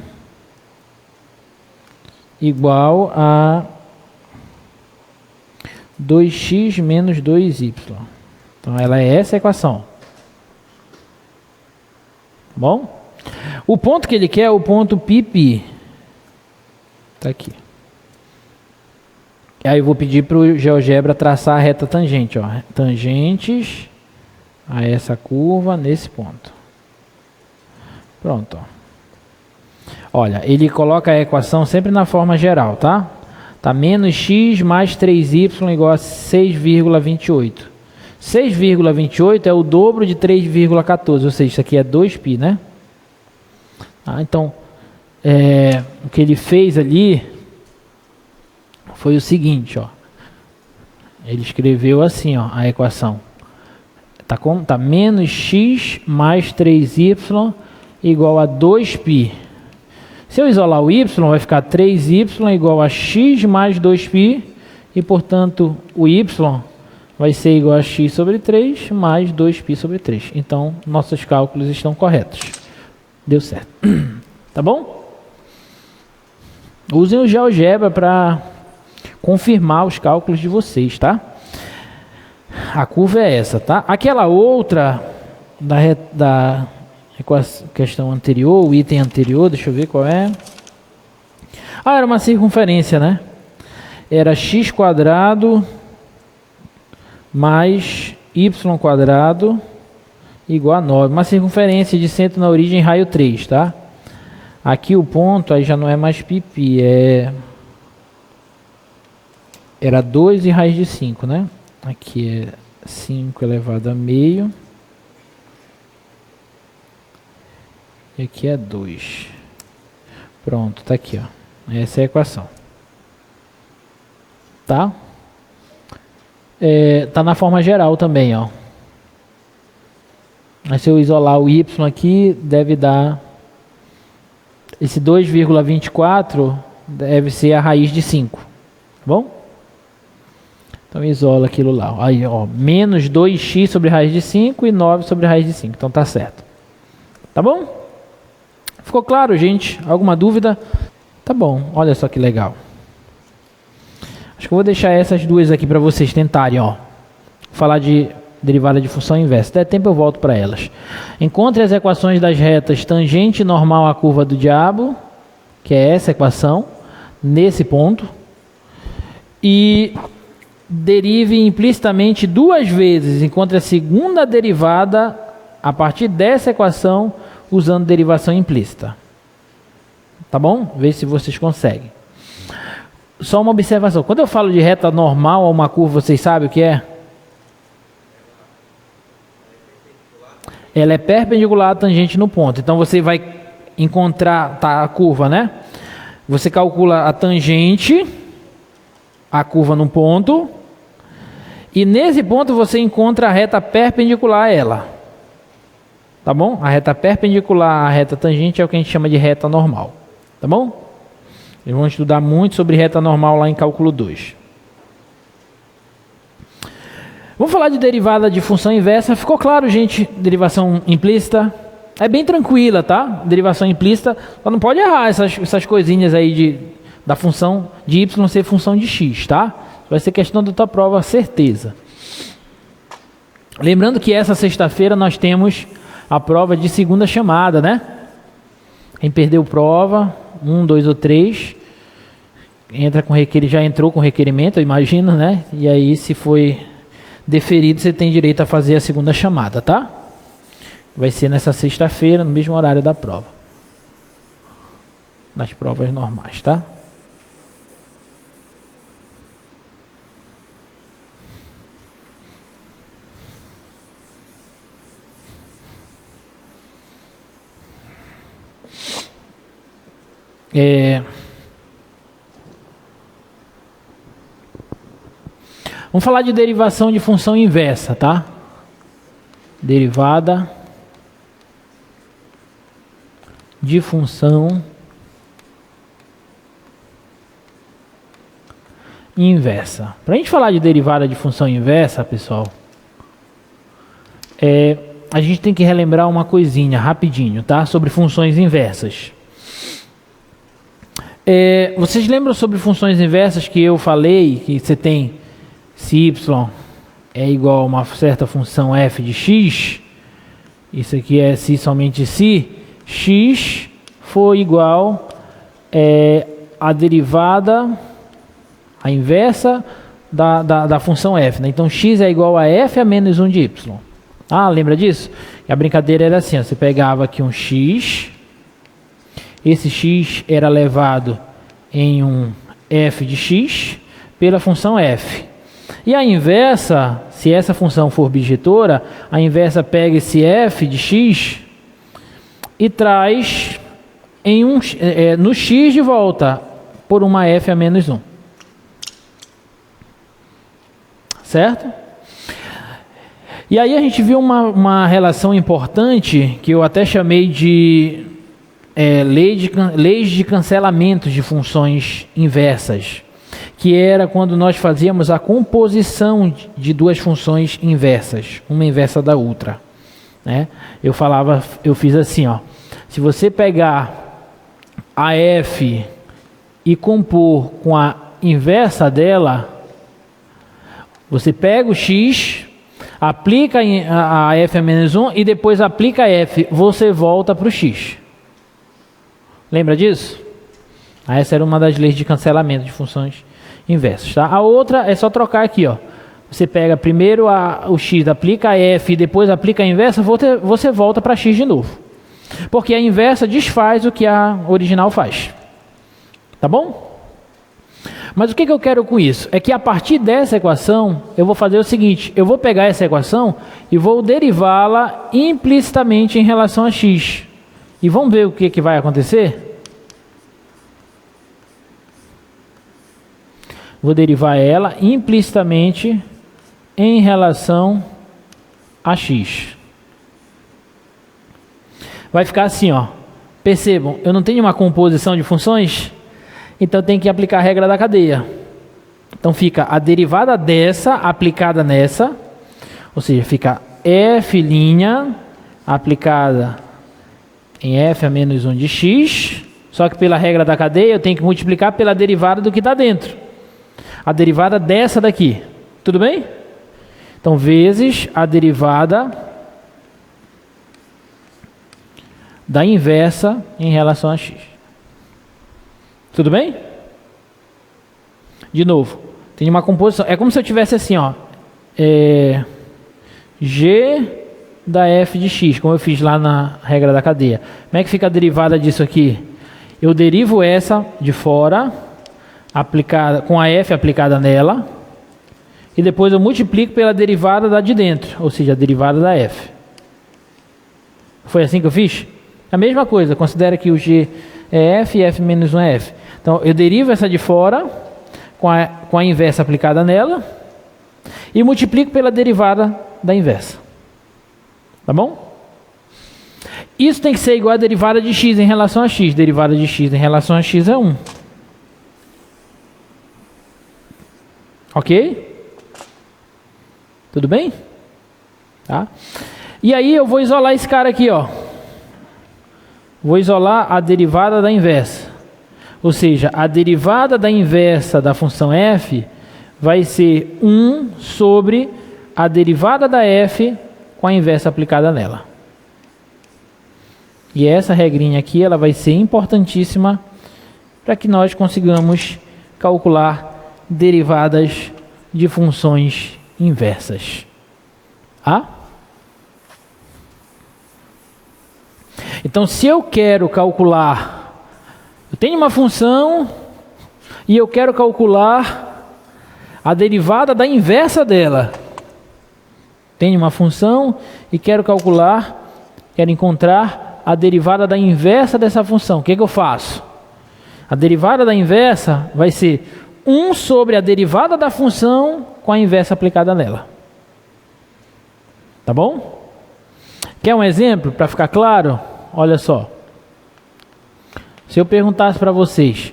igual a 2x menos 2y. Então, ela é essa a equação. Bom? O ponto que ele quer é o ponto π. Está aqui. Aí eu vou pedir para o GeoGebra traçar a reta tangente. Ó. Tangentes a essa curva nesse ponto. Pronto. Ó. Olha, ele coloca a equação sempre na forma geral, tá? Tá menos x mais 3y igual a 6,28. 6,28 é o dobro de 3,14, ou seja, isso aqui é 2π, né? Então, o que ele fez ali foi o seguinte, ó. Ele escreveu assim, ó, a equação. Tá menos x mais 3y igual a 2π. Se eu isolar o y, vai ficar 3y igual a x mais 2π, e, portanto, o y vai ser igual a x sobre 3 mais 2π sobre 3. Então, nossos cálculos estão corretos. Deu certo. Tá bom? Usem o GeoGebra para confirmar os cálculos de vocês, tá? A curva é essa, tá? Aquela outra da questão anterior, o item anterior, deixa eu ver qual é. Era uma circunferência, né? Era x quadrado mais y quadrado igual a 9. Uma circunferência de centro na origem, raio 3, tá? Aqui o ponto aí já não é mais π, era 2 e raiz de 5, né? Aqui é 5 elevado a meio. E aqui é 2. Pronto, tá aqui, ó. Essa é a equação. Tá? Tá na forma geral também, ó. Mas se eu isolar o y aqui, deve dar... Esse 2,24 deve ser a raiz de 5. Tá bom? Então isola aquilo lá. Aí, ó, menos 2x sobre raiz de 5 e 9 sobre raiz de 5. Então tá certo. Tá bom? Ficou claro, gente? Alguma dúvida? Tá bom, olha só que legal. Acho que eu vou deixar essas duas aqui para vocês tentarem, ó. Falar de derivada de função inversa. Se der tempo eu volto para elas. Encontre as equações das retas tangente normal à curva do diabo, que é essa equação, nesse ponto. E derive implicitamente duas vezes. Encontre a segunda derivada a partir dessa equação, usando derivação implícita. Tá bom? Vê se vocês conseguem. Só uma observação. Quando eu falo de reta normal a uma curva, vocês sabem o que é? Ela é perpendicular à tangente no ponto. Então você vai encontrar a curva, né? Você calcula a tangente, a curva no ponto, e nesse ponto você encontra a reta perpendicular a ela. Tá bom? A reta perpendicular à reta tangente é o que a gente chama de reta normal. Tá bom? Eles vão estudar muito sobre reta normal lá em cálculo 2. Vamos falar de derivada de função inversa. Ficou claro, gente? Derivação implícita. É bem tranquila, tá? Derivação implícita. Só não pode errar essas coisinhas aí da função de y ser função de x, tá? Vai ser questão da tua prova, certeza. Lembrando que essa sexta-feira nós temos a prova de segunda chamada, né? Quem perdeu prova, 1, 2 ou 3, já entrou com requerimento, eu imagino, né? E aí, se foi deferido, você tem direito a fazer a segunda chamada, tá? vai ser nessa sexta-feira, no mesmo horário da prova. Nas provas normais, tá? Vamos falar de derivação de função inversa, tá? Derivada de função inversa. Para a gente falar de derivada de função inversa, pessoal, a gente tem que relembrar uma coisinha rapidinho, tá? Sobre funções inversas. Vocês lembram sobre funções inversas que eu falei que você tem se y é igual a uma certa função f de x, isso aqui é se somente se x for igual a derivada, a inversa da função f, né? Então x é igual a f a menos 1 de y. Ah, lembra disso? E a brincadeira era assim, ó, você pegava aqui um x, esse x era levado em um f de x pela função f. E a inversa, se essa função for bijetora, a inversa pega esse f de x e traz no x de volta por uma f a menos 1. Certo? E aí a gente viu uma relação importante que eu até chamei de leis de cancelamento de funções inversas, que era quando nós fazíamos a composição de duas funções inversas, uma inversa da outra, né? Eu fiz assim, ó, se você pegar a f e compor com a inversa dela, você pega o x, aplica a f a menos 1 e depois aplica a f, você volta para o x. Lembra disso? Essa era uma das leis de cancelamento de funções inversas, tá? A outra é só trocar aqui, ó. Você pega primeiro o x, aplica a f e depois aplica a inversa, você volta para x de novo. Porque a inversa desfaz o que a original faz. Tá bom? Mas o que eu quero com isso? É que a partir dessa equação, eu vou fazer o seguinte, eu vou pegar essa equação e vou derivá-la implicitamente em relação a x. E vamos ver o que vai acontecer? Vou derivar ela implicitamente em relação a x. Vai ficar assim, ó. Percebam, eu não tenho uma composição de funções, então eu tenho que aplicar a regra da cadeia. Então fica a derivada dessa aplicada nessa, ou seja, fica f' aplicada em f a menos 1 de x, só que pela regra da cadeia eu tenho que multiplicar pela derivada do que está dentro. A derivada dessa daqui. Tudo bem? Então, vezes a derivada da inversa em relação a x. Tudo bem? De novo, tem uma composição. É como se eu tivesse assim, ó. G da f de x, como eu fiz lá na regra da cadeia. Como é que fica a derivada disso aqui? Eu derivo essa de fora, aplicada com a f aplicada nela, e depois eu multiplico pela derivada da de dentro, ou seja, a derivada da f. Foi assim que eu fiz? A mesma coisa, considera que o g é f e f menos 1 é f. Então, eu derivo essa de fora, com a inversa aplicada nela, e multiplico pela derivada da inversa. Tá bom? Isso tem que ser igual a derivada de x em relação a x. Derivada de x em relação a x é 1. Ok? Tudo bem? Tá? E aí eu vou isolar esse cara aqui, ó. Vou isolar a derivada da inversa. Ou seja, a derivada da inversa da função f vai ser 1 sobre a derivada da f com a inversa aplicada nela. E essa regrinha aqui, ela vai ser importantíssima para que nós consigamos calcular derivadas de funções inversas. Ah? Então, se eu quero calcular, eu tenho uma função e eu quero calcular a derivada da inversa dela. Tenho uma função e quero encontrar a derivada da inversa dessa função. O que eu faço? A derivada da inversa vai ser 1 sobre a derivada da função com a inversa aplicada nela. Tá bom? Quer um exemplo para ficar claro? Olha só. Se eu perguntasse para vocês,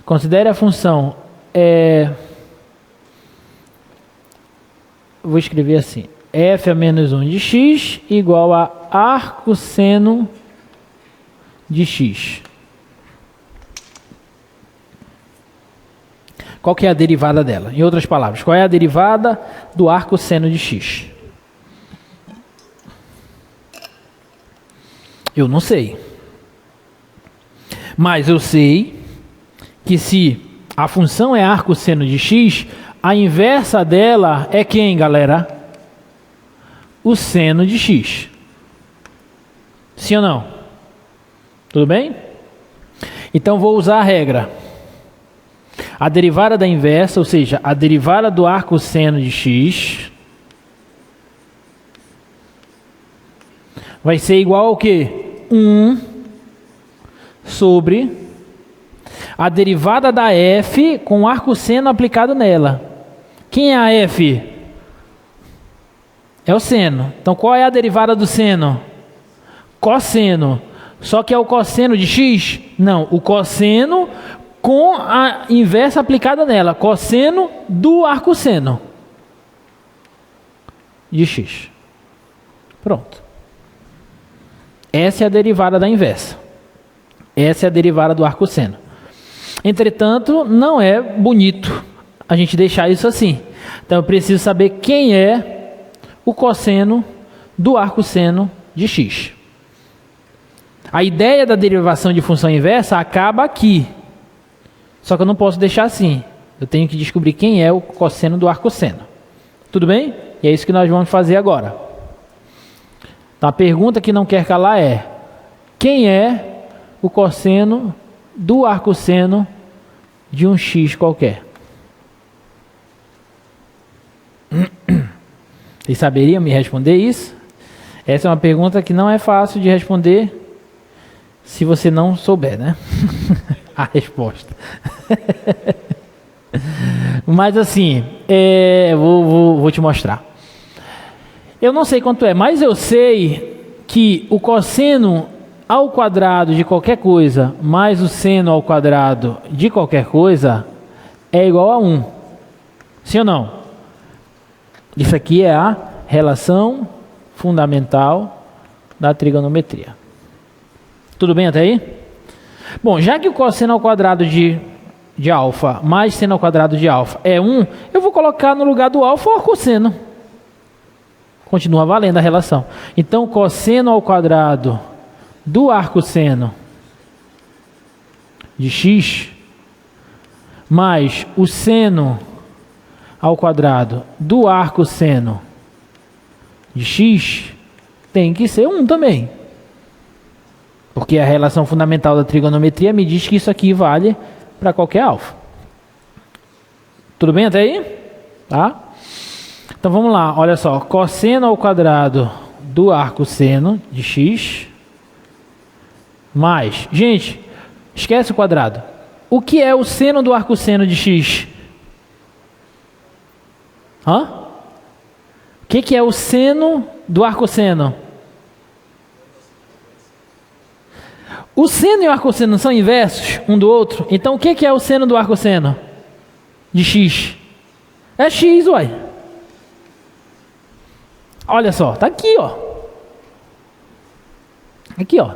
considere a função, vou escrever assim, f a menos 1 de x igual a arcosseno de x. Qual que é a derivada dela? Em outras palavras, qual é a derivada do arcosseno de x? Eu não sei. Mas eu sei que se a função é arcosseno de x, a inversa dela é quem, galera? O seno de x. Sim ou não? Tudo bem? Então vou usar a regra. A derivada da inversa, ou seja, a derivada do arcosseno de x, vai ser igual ao quê? 1 sobre a derivada da f com o arcosseno aplicado nela. Quem é a f? É o seno. Então qual é a derivada do seno? Cosseno. Só que é o cosseno de x? Não, o cosseno com a inversa aplicada nela. Cosseno do arcosseno de x. Pronto. Essa é a derivada da inversa. Essa é a derivada do arcosseno. Entretanto, não é bonito a gente deixar isso assim. Então eu preciso saber quem é o cosseno do arcosseno de x. A ideia da derivação de função inversa acaba aqui. Só que eu não posso deixar assim. Eu tenho que descobrir quem é o cosseno do arcosseno. Tudo bem? E é isso que nós vamos fazer agora. Então a pergunta que não quer calar é: quem é o cosseno do arcosseno de um x qualquer? Vocês saberiam me responder isso? Essa é uma pergunta que não é fácil de responder se você não souber, né? A resposta. Mas assim, vou te mostrar. Eu não sei quanto é, mas eu sei que o cosseno ao quadrado de qualquer coisa mais o seno ao quadrado de qualquer coisa é igual a 1. Sim ou não? Isso aqui é a relação fundamental da trigonometria. Tudo bem até aí? Bom, já que o cosseno ao quadrado de alfa mais seno ao quadrado de alfa é 1, eu vou colocar no lugar do alfa o arcosseno. Continua valendo a relação. Então, o cosseno ao quadrado do arcosseno de x mais o seno ao quadrado do arcosseno de x tem que ser 1 também. Porque a relação fundamental da trigonometria me diz que isso aqui vale para qualquer alfa. Tudo bem até aí? Tá? Então vamos lá, olha só. Cosseno ao quadrado do arcosseno de x mais... Gente, esquece o quadrado. O que é o seno do arcosseno de x? Hã? O que é o seno do arcosseno? O seno e o arcosseno são inversos um do outro. Então o que é o seno do arcosseno de x? É x, uai. Olha só, tá aqui, ó. Aqui, ó.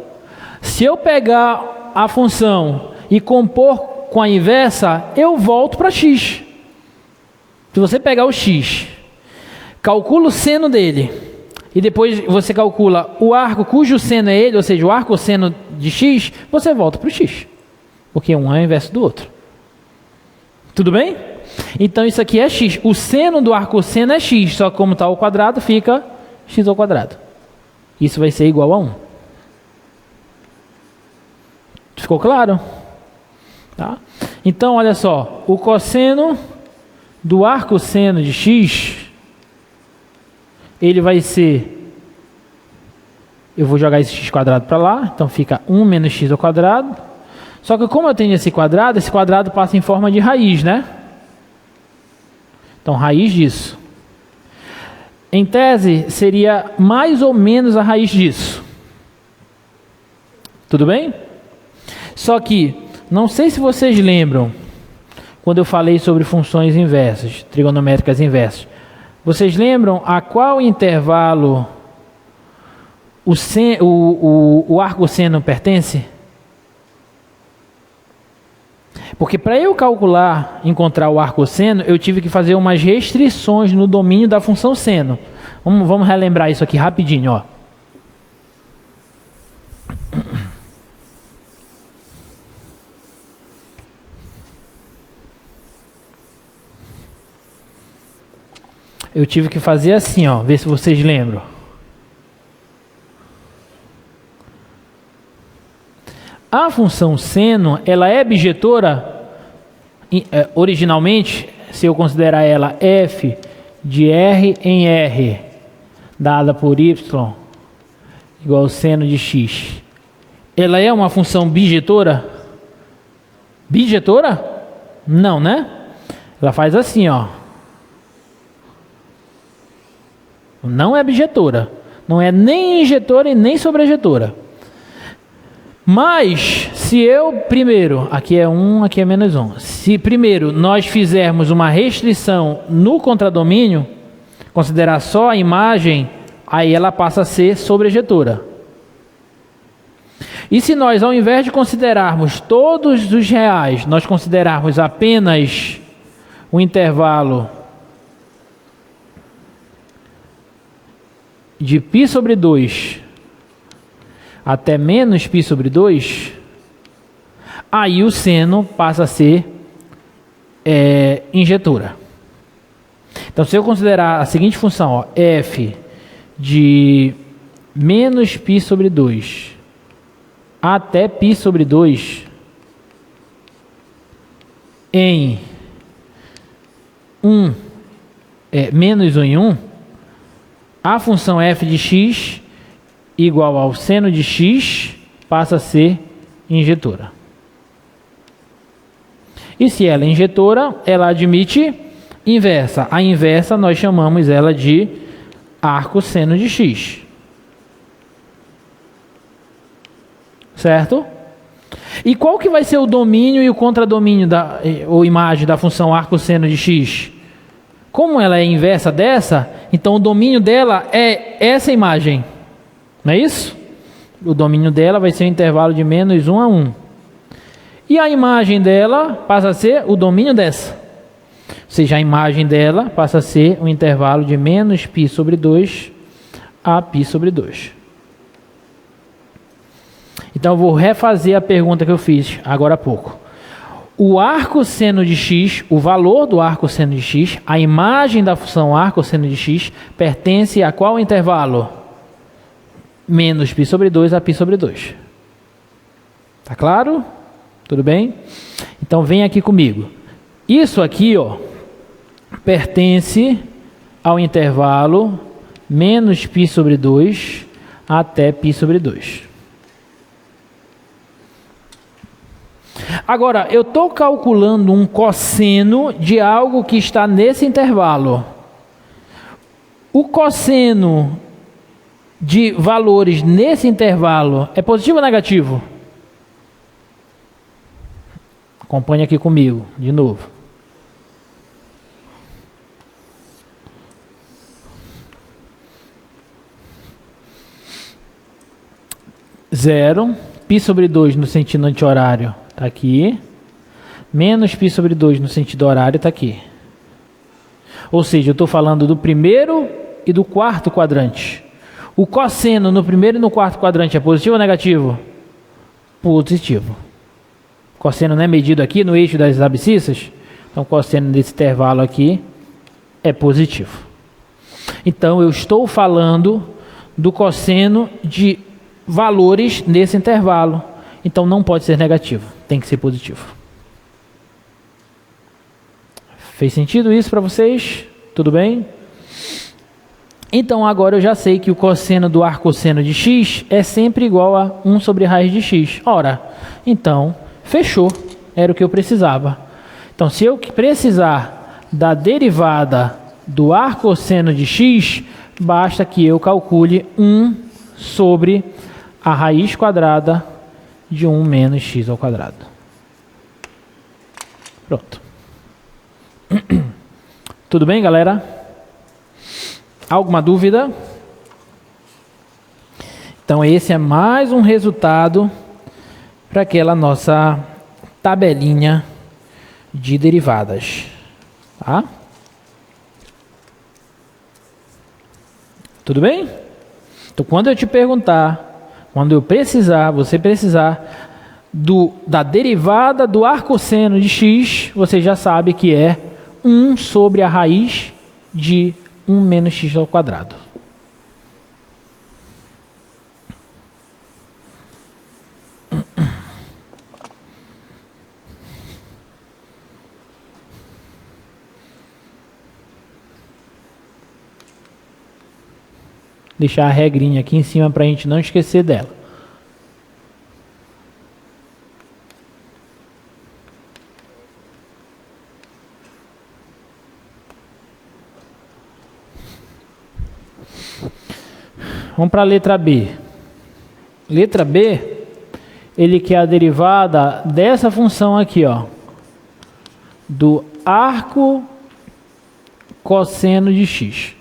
Se eu pegar a função e compor com a inversa, eu volto para x. Se você pegar o x, calcula o seno dele, e depois você calcula o arco cujo seno é ele, ou seja, o arcosseno de x, você volta para o x. Porque um é o inverso do outro. Tudo bem? Então isso aqui é x. O seno do arcosseno é x, só que como está ao quadrado, fica x ao quadrado. Isso vai ser igual a 1. Ficou claro? Tá? Então, olha só, o cosseno do arco seno de x, ele vai ser, eu vou jogar esse x quadrado para lá, então fica 1 menos x ao quadrado, só que como eu tenho esse quadrado passa em forma de raiz, né? Então, raiz disso. Em tese, seria mais ou menos a raiz disso. Tudo bem? Só que, não sei se vocês lembram, quando eu falei sobre funções inversas, trigonométricas inversas. Vocês lembram a qual intervalo o arco seno pertence? Porque para eu calcular, encontrar o arco seno, eu tive que fazer umas restrições no domínio da função seno. Vamos relembrar isso aqui rapidinho, ó. Eu tive que fazer assim, ó, ver se vocês lembram. A função seno, ela é bijetora, originalmente, se eu considerar ela f de r em r, dada por y, igual ao seno de x. Ela é uma função bijetora? Bijetora? Não, né? Ela faz assim, ó. Não é bijetora. Não é nem injetora e nem sobrejetora. Mas, se eu primeiro, aqui é 1, aqui é menos 1. Se primeiro nós fizermos uma restrição no contradomínio, considerar só a imagem, aí ela passa a ser sobrejetora. E se nós, ao invés de considerarmos todos os reais, nós considerarmos apenas o intervalo de π sobre 2 até menos π sobre 2, aí o seno passa a ser injetora. Então, se eu considerar a seguinte função, ó, f de menos π sobre 2 até π sobre 2 em menos 1 em 1, a função f de x igual ao seno de x passa a ser injetora. E se ela é injetora, ela admite inversa. A inversa nós chamamos ela de arco seno de x. Certo? E qual que vai ser o domínio e o contradomínio ou imagem da função arco seno de x? Como ela é inversa dessa, então o domínio dela é essa imagem. Não é isso? O domínio dela vai ser o intervalo de menos 1 a 1. E a imagem dela passa a ser o domínio dessa. Ou seja, a imagem dela passa a ser o intervalo de menos π sobre 2 a π sobre 2. Então eu vou refazer a pergunta que eu fiz agora há pouco. O arco seno de x, o valor do arco seno de x, a imagem da função arco seno de x, pertence a qual intervalo? Menos π sobre 2 a π sobre 2. Tá claro? Tudo bem? Então vem aqui comigo. Isso aqui, ó, pertence ao intervalo menos π sobre 2 até π sobre 2. Agora, eu estou calculando um cosseno de algo que está nesse intervalo. O cosseno de valores nesse intervalo é positivo ou negativo? Acompanhe aqui comigo, de novo. Zero, π sobre 2 no sentido anti-horário está aqui. Menos π sobre 2 no sentido horário está aqui. Ou seja, eu estou falando do primeiro e do quarto quadrante. O cosseno no primeiro e no quarto quadrante é positivo ou negativo? Positivo. O cosseno não é medido aqui no eixo das abscissas? Então, o cosseno desse intervalo aqui é positivo. Então, eu estou falando do cosseno de valores nesse intervalo. Então não pode ser negativo, tem que ser positivo. Fez sentido isso para vocês? Tudo bem? Então agora eu já sei que o cosseno do arcosseno de x é sempre igual a 1 sobre raiz de x. Ora, então fechou, era o que eu precisava. Então se eu precisar da derivada do arcosseno de x, basta que eu calcule 1 sobre a raiz quadrada de 1 menos x ao quadrado. Pronto. Tudo bem, galera? Alguma dúvida? Então esse é mais um resultado para aquela nossa tabelinha de derivadas. Tá? Tudo bem? Então quando eu te perguntar, quando eu precisar, você precisar da derivada do arcosseno de x, você já sabe que é 1 sobre a raiz de 1 menos x ao quadrado. Deixar a regrinha aqui em cima para a gente não esquecer dela. Vamos para a letra B. Letra B, ele quer a derivada dessa função aqui, ó, do arco cosseno de x.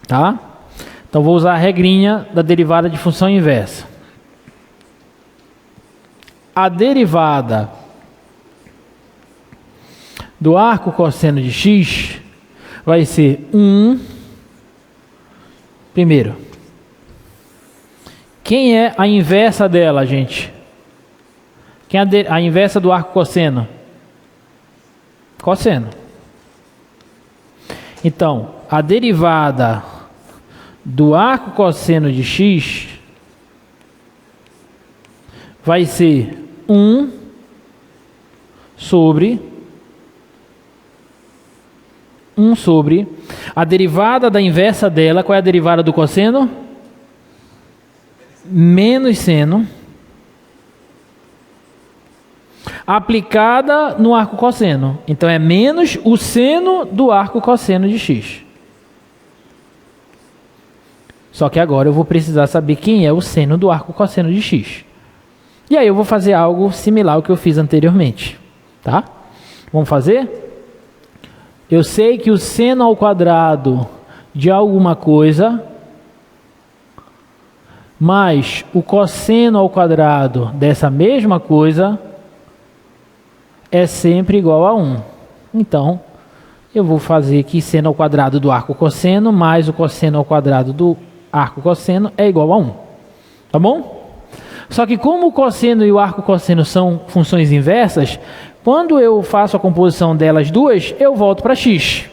Tá? Então vou usar a regrinha da derivada de função inversa. A derivada do arco cosseno de x vai ser 1. Primeiro, quem é a inversa dela, gente? Quem é a inversa do arco cosseno? Cosseno. Então, a derivada do arco cosseno de x vai ser 1 sobre a derivada da inversa dela. Qual é a derivada do cosseno? Menos seno aplicada no arco cosseno. Então é menos o seno do arco cosseno de x. Só que agora eu vou precisar saber quem é o seno do arco cosseno de x. E aí eu vou fazer algo similar ao que eu fiz anteriormente. Tá? Vamos fazer? Eu sei que o seno ao quadrado de alguma coisa mais o cosseno ao quadrado dessa mesma coisa é sempre igual a 1. Então, eu vou fazer que seno ao quadrado do arco cosseno mais o cosseno ao quadrado do arco cosseno é igual a 1. Tá bom? Só que como o cosseno e o arco cosseno são funções inversas, quando eu faço a composição delas duas, eu volto para x.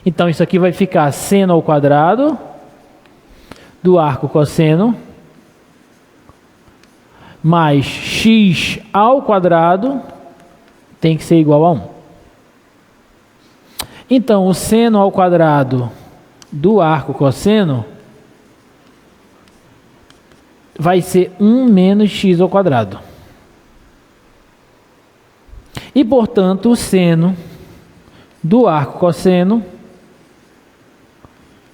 Então isso aqui vai ficar seno ao quadrado do arco cosseno mais x ao quadrado tem que ser igual a 1. Então o seno ao quadrado do arco cosseno vai ser 1 menos x ao quadrado. E, portanto, o seno do arco cosseno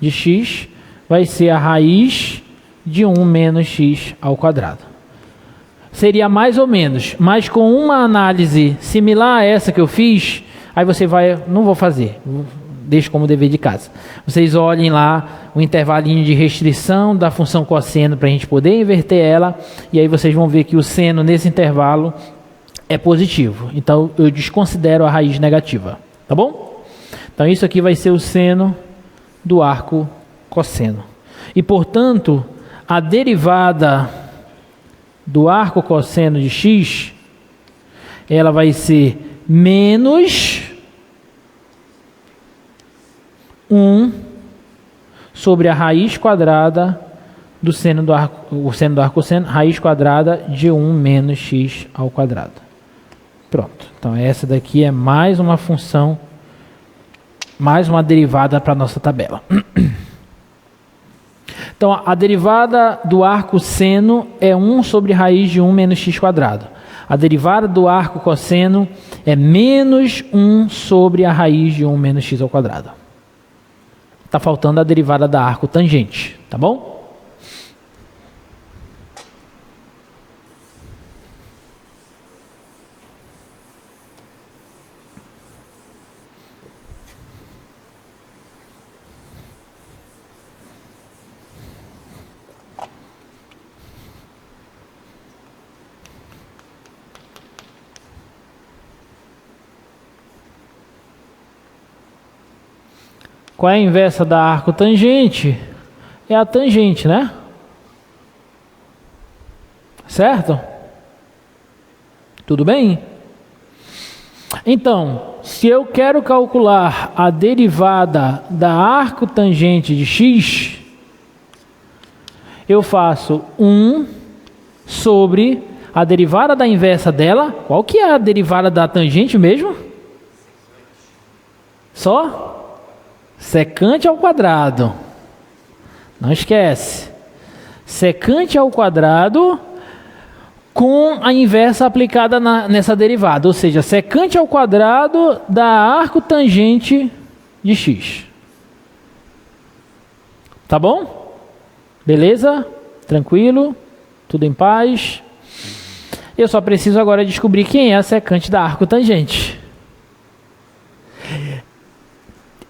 de x vai ser a raiz de 1 menos x ao quadrado. Seria mais ou menos, mas com uma análise similar a essa que eu fiz, aí você vai... Não vou fazer, deixo como dever de casa. Vocês olhem lá o intervalinho de restrição da função cosseno para a gente poder inverter ela, e aí vocês vão ver que o seno nesse intervalo é positivo. Então eu desconsidero a raiz negativa. Tá bom? Então isso aqui vai ser o seno do arco cosseno. E portanto, a derivada do arco cosseno de x, ela vai ser menos 1 sobre a raiz quadrada do seno do arco, o seno do arco seno, raiz quadrada de 1 menos x ao quadrado. Pronto. Então essa daqui é mais uma função, mais uma derivada para a nossa tabela. Então a derivada do arco seno é 1 sobre raiz de 1 menos x quadrado. A derivada do arco cosseno é menos 1 sobre a raiz de 1 menos x ao quadrado. Está faltando a derivada da arco tangente, tá bom? Qual é a inversa da arco tangente? É a tangente, né? Certo? Tudo bem? Então, se eu quero calcular a derivada da arco tangente de x, eu faço 1 sobre a derivada da inversa dela. Qual que é a derivada da tangente mesmo? Só? Secante ao quadrado. Não esquece. Secante ao quadrado com a inversa aplicada nessa derivada. Ou seja, secante ao quadrado da arco tangente de x. Tá bom? Beleza? Tranquilo? Tudo em paz? Eu só preciso agora descobrir quem é a secante da arco tangente.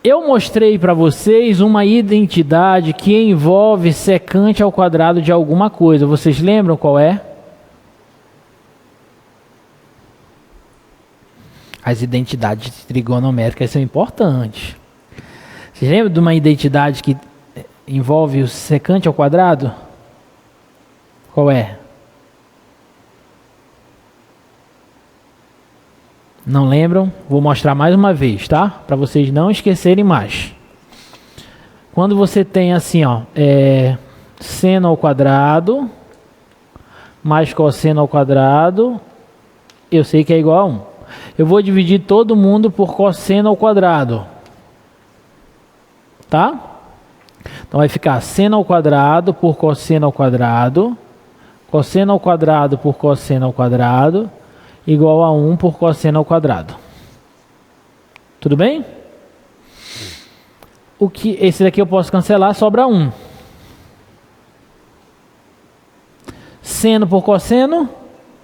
Eu mostrei para vocês uma identidade que envolve secante ao quadrado de alguma coisa. Vocês lembram qual é? As identidades trigonométricas são importantes. Vocês lembram de uma identidade que envolve o secante ao quadrado? Qual é? Não lembram? Vou mostrar mais uma vez, tá? Para vocês não esquecerem mais. Quando você tem assim, ó, seno ao quadrado mais cosseno ao quadrado, eu sei que é igual a 1. Eu vou dividir todo mundo por cosseno ao quadrado. Tá? Então vai ficar seno ao quadrado por cosseno ao quadrado, cosseno ao quadrado por cosseno ao quadrado, igual a 1 por cosseno ao quadrado. Tudo bem? Esse daqui eu posso cancelar, sobra 1. Seno por cosseno,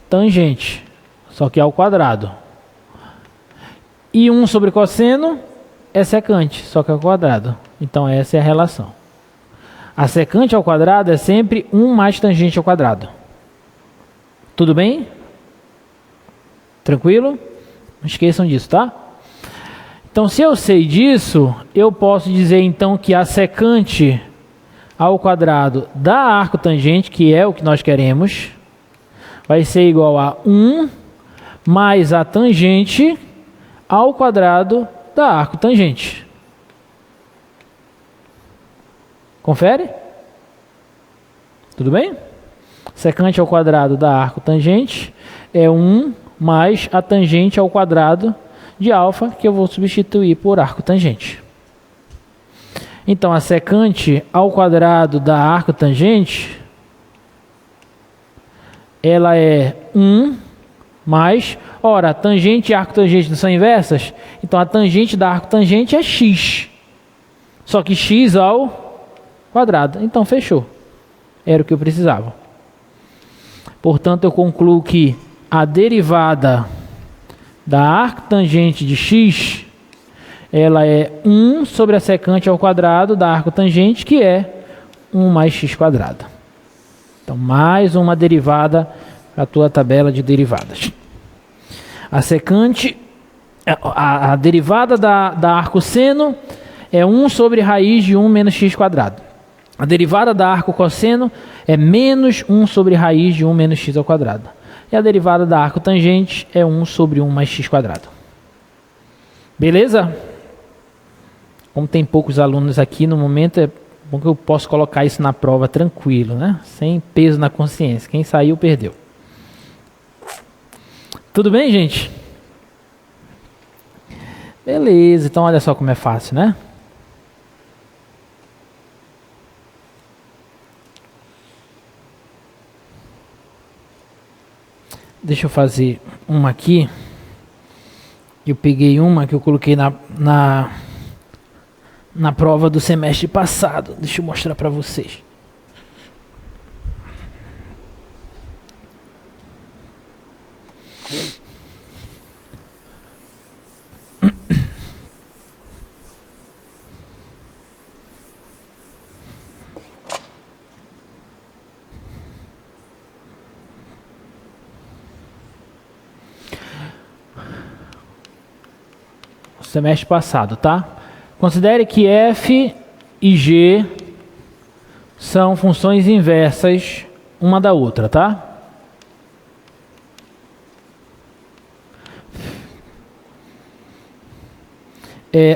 tangente, só que ao quadrado. E 1 sobre cosseno é secante, só que ao quadrado. Então essa é a relação. A secante ao quadrado é sempre 1 mais tangente ao quadrado. Tudo bem? Tranquilo? Não esqueçam disso, tá? Então, se eu sei disso, eu posso dizer então que a secante ao quadrado da arco tangente, que é o que nós queremos, vai ser igual a 1 mais a tangente ao quadrado da arco tangente. Confere? Tudo bem? Secante ao quadrado da arco tangente é 1 mais a tangente ao quadrado de alfa, que eu vou substituir por arco tangente. Então, a secante ao quadrado da arco tangente, ela é 1 mais... Ora, tangente e arco tangente não são inversas? Então, a tangente da arco tangente é x. Só que x ao quadrado. Então, fechou. Era o que eu precisava. Portanto, eu concluo que a derivada da arco tangente de x, ela é 1 sobre a secante ao quadrado da arco tangente, que é 1 mais x quadrado. Então, mais uma derivada para a tua tabela de derivadas. A secante, a derivada da arco seno é 1 sobre raiz de 1 menos x quadrado. A derivada da arco cosseno é menos 1 sobre raiz de 1 menos x ao quadrado. E a derivada da arco tangente é 1 sobre 1 mais x quadrado. Beleza? Como tem poucos alunos aqui no momento, é Bom que eu posso colocar isso na prova tranquilo, né? Sem peso na consciência. Quem saiu, perdeu. Tudo bem, gente? Beleza, então olha só como é fácil, né? Deixa eu fazer uma aqui. Eu peguei uma que eu coloquei na prova do semestre passado. Deixa eu mostrar para vocês. Semestre passado, tá? Considere que f e g são funções inversas uma da outra, tá?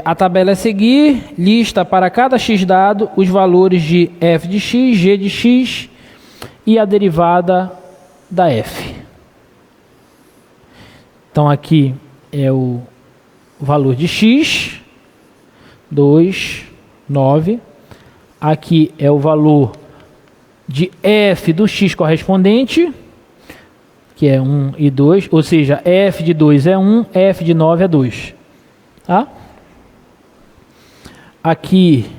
A tabela a seguir lista para cada x dado os valores de f de x, g de x e a derivada da f. Então aqui é o valor de x, 2, 9. Aqui é o valor de f do x correspondente, que é 1 e 2, ou seja, f de 2 é 1, f de 9 é 2. Tá? Aqui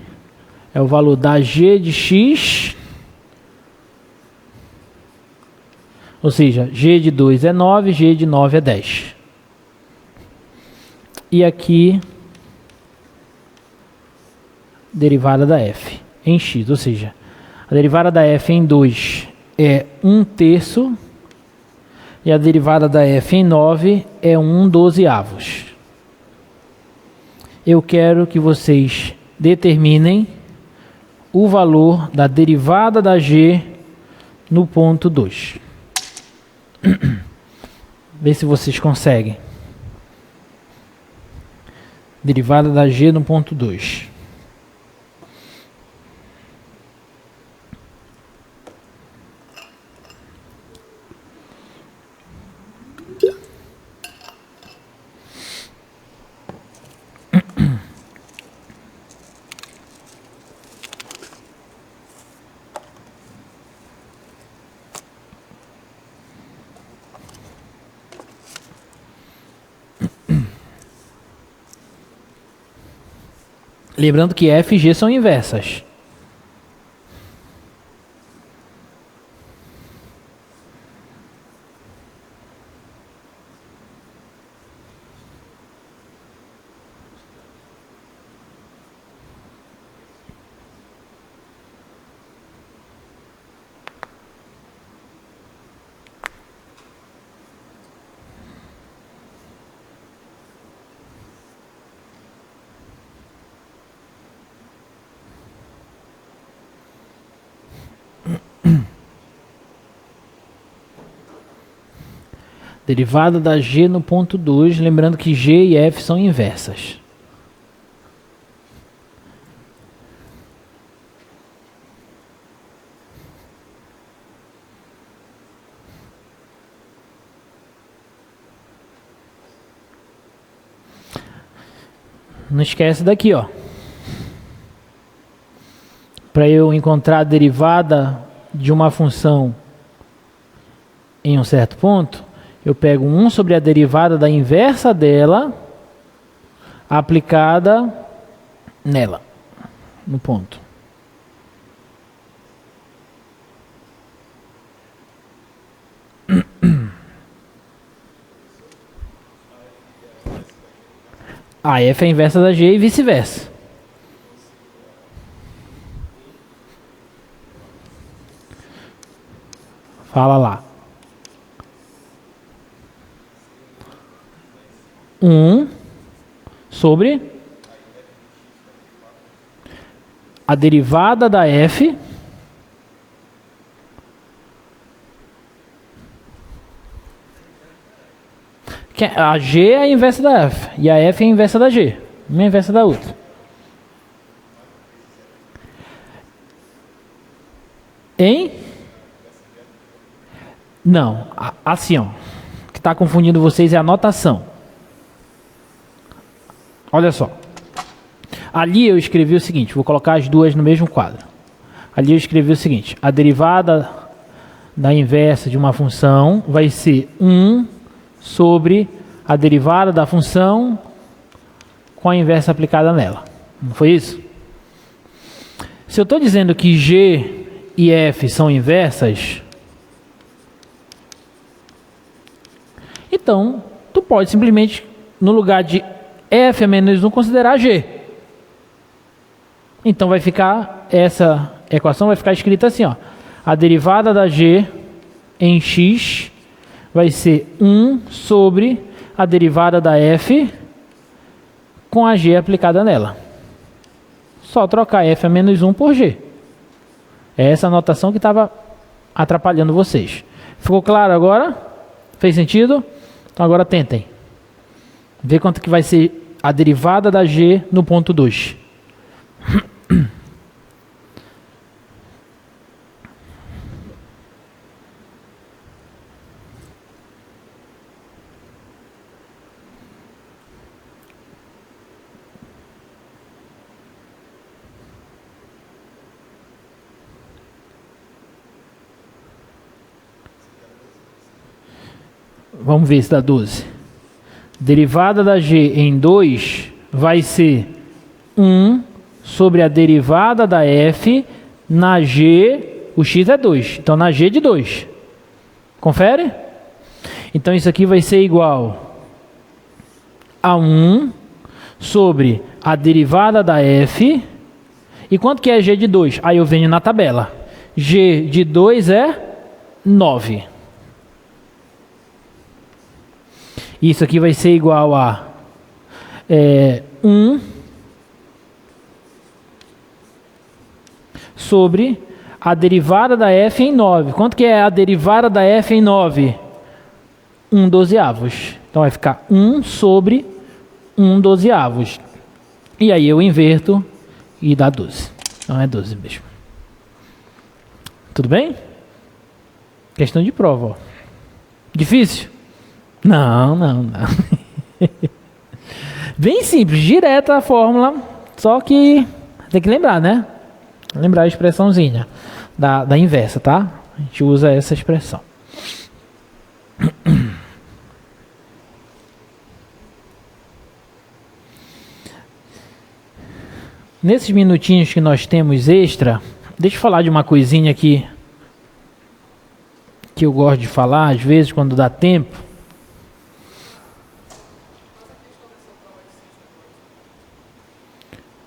é o valor da g de x, ou seja, g de 2 é 9, g de 9 é 10. E aqui, derivada da f em x, ou seja, a derivada da f em 2 é 1/3 e a derivada da f em 9 é 1/12. Eu quero que vocês determinem o valor da derivada da g no ponto 2. Vê se vocês conseguem. Derivada da g no ponto 2. Lembrando que f e g são inversas. Derivada da g no ponto 2, lembrando que g e f são inversas. Não esquece daqui, ó. Para eu encontrar a derivada de uma função em um certo ponto, eu pego 1 sobre a derivada da inversa dela, aplicada nela, no ponto. A f é a inversa da g e vice-versa. Fala lá. 1 sobre a derivada da f que a g é a inversa da f e a f é a inversa da g, uma é a inversa da outra. Hein? Não, assim, ó. O que está confundindo vocês é a notação. Olha só. Ali eu escrevi o seguinte, vou colocar as duas no mesmo quadro. Ali eu escrevi o seguinte, a derivada da inversa de uma função vai ser 1 sobre a derivada da função com a inversa aplicada nela. Não foi isso? Se eu estou dizendo que G e F são inversas, então tu pode simplesmente, no lugar de F a menos 1, considerar G. Então vai ficar, essa equação vai ficar escrita assim, ó. A derivada da G em X vai ser 1 sobre a derivada da F com a G aplicada nela. Só trocar F a menos 1 por G. É essa anotação que estava atrapalhando vocês. Ficou claro agora? Fez sentido? Então agora tentem. Ver quanto que vai ser a derivada da G no ponto 2. Vamos ver se dá 12. Derivada da G em 2 vai ser 1 sobre a derivada da F na G, o X é 2, então na G de 2. Confere? Então isso aqui vai ser igual a 1 sobre a derivada da F. E quanto que é G de 2? Aí eu venho na tabela. G de 2 é 9. Isso aqui vai ser igual a 1 sobre a derivada da F em 9. Quanto que é a derivada da F em 9? 1/12. Então vai ficar 1 sobre 1/12. E aí eu inverto e dá 12. Então é 12 mesmo. Tudo bem? Questão de prova. Ó. Difícil? Não. Bem simples, direta a fórmula, só que tem que lembrar, né? Lembrar a expressãozinha da inversa, tá? A gente usa essa expressão. Nesses minutinhos que nós temos extra, deixa eu falar de uma coisinha aqui que eu gosto de falar, às vezes, quando dá tempo.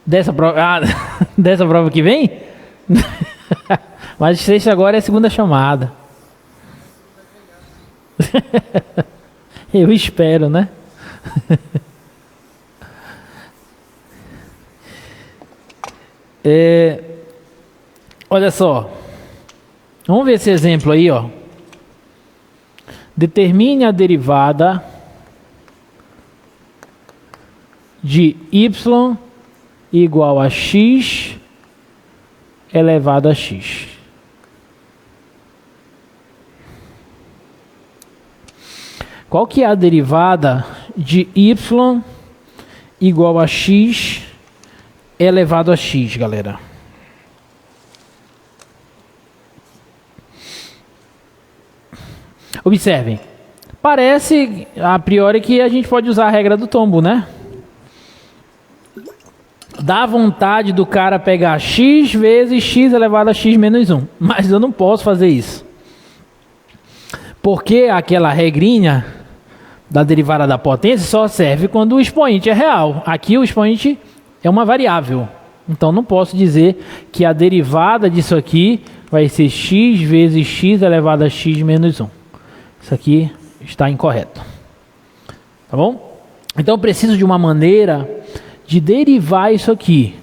Dessa prova que vem? Mas sexta agora é a segunda chamada. Eu espero, né? Olha só. Vamos ver esse exemplo aí, ó. Determine a derivada de y igual a x elevado a x. Qual que é a derivada de y igual a x elevado a x, galera? Observem. Parece, a priori, que a gente pode usar a regra do tombo, né? Dá vontade do cara pegar x vezes x elevado a x menos 1. Mas eu não posso fazer isso. Porque aquela regrinha da derivada da potência só serve quando o expoente é real. Aqui o expoente é uma variável. Então não posso dizer que a derivada disso aqui vai ser x vezes x elevado a x menos 1. Isso aqui está incorreto. Tá bom? Então eu preciso de uma maneira de derivar isso aqui.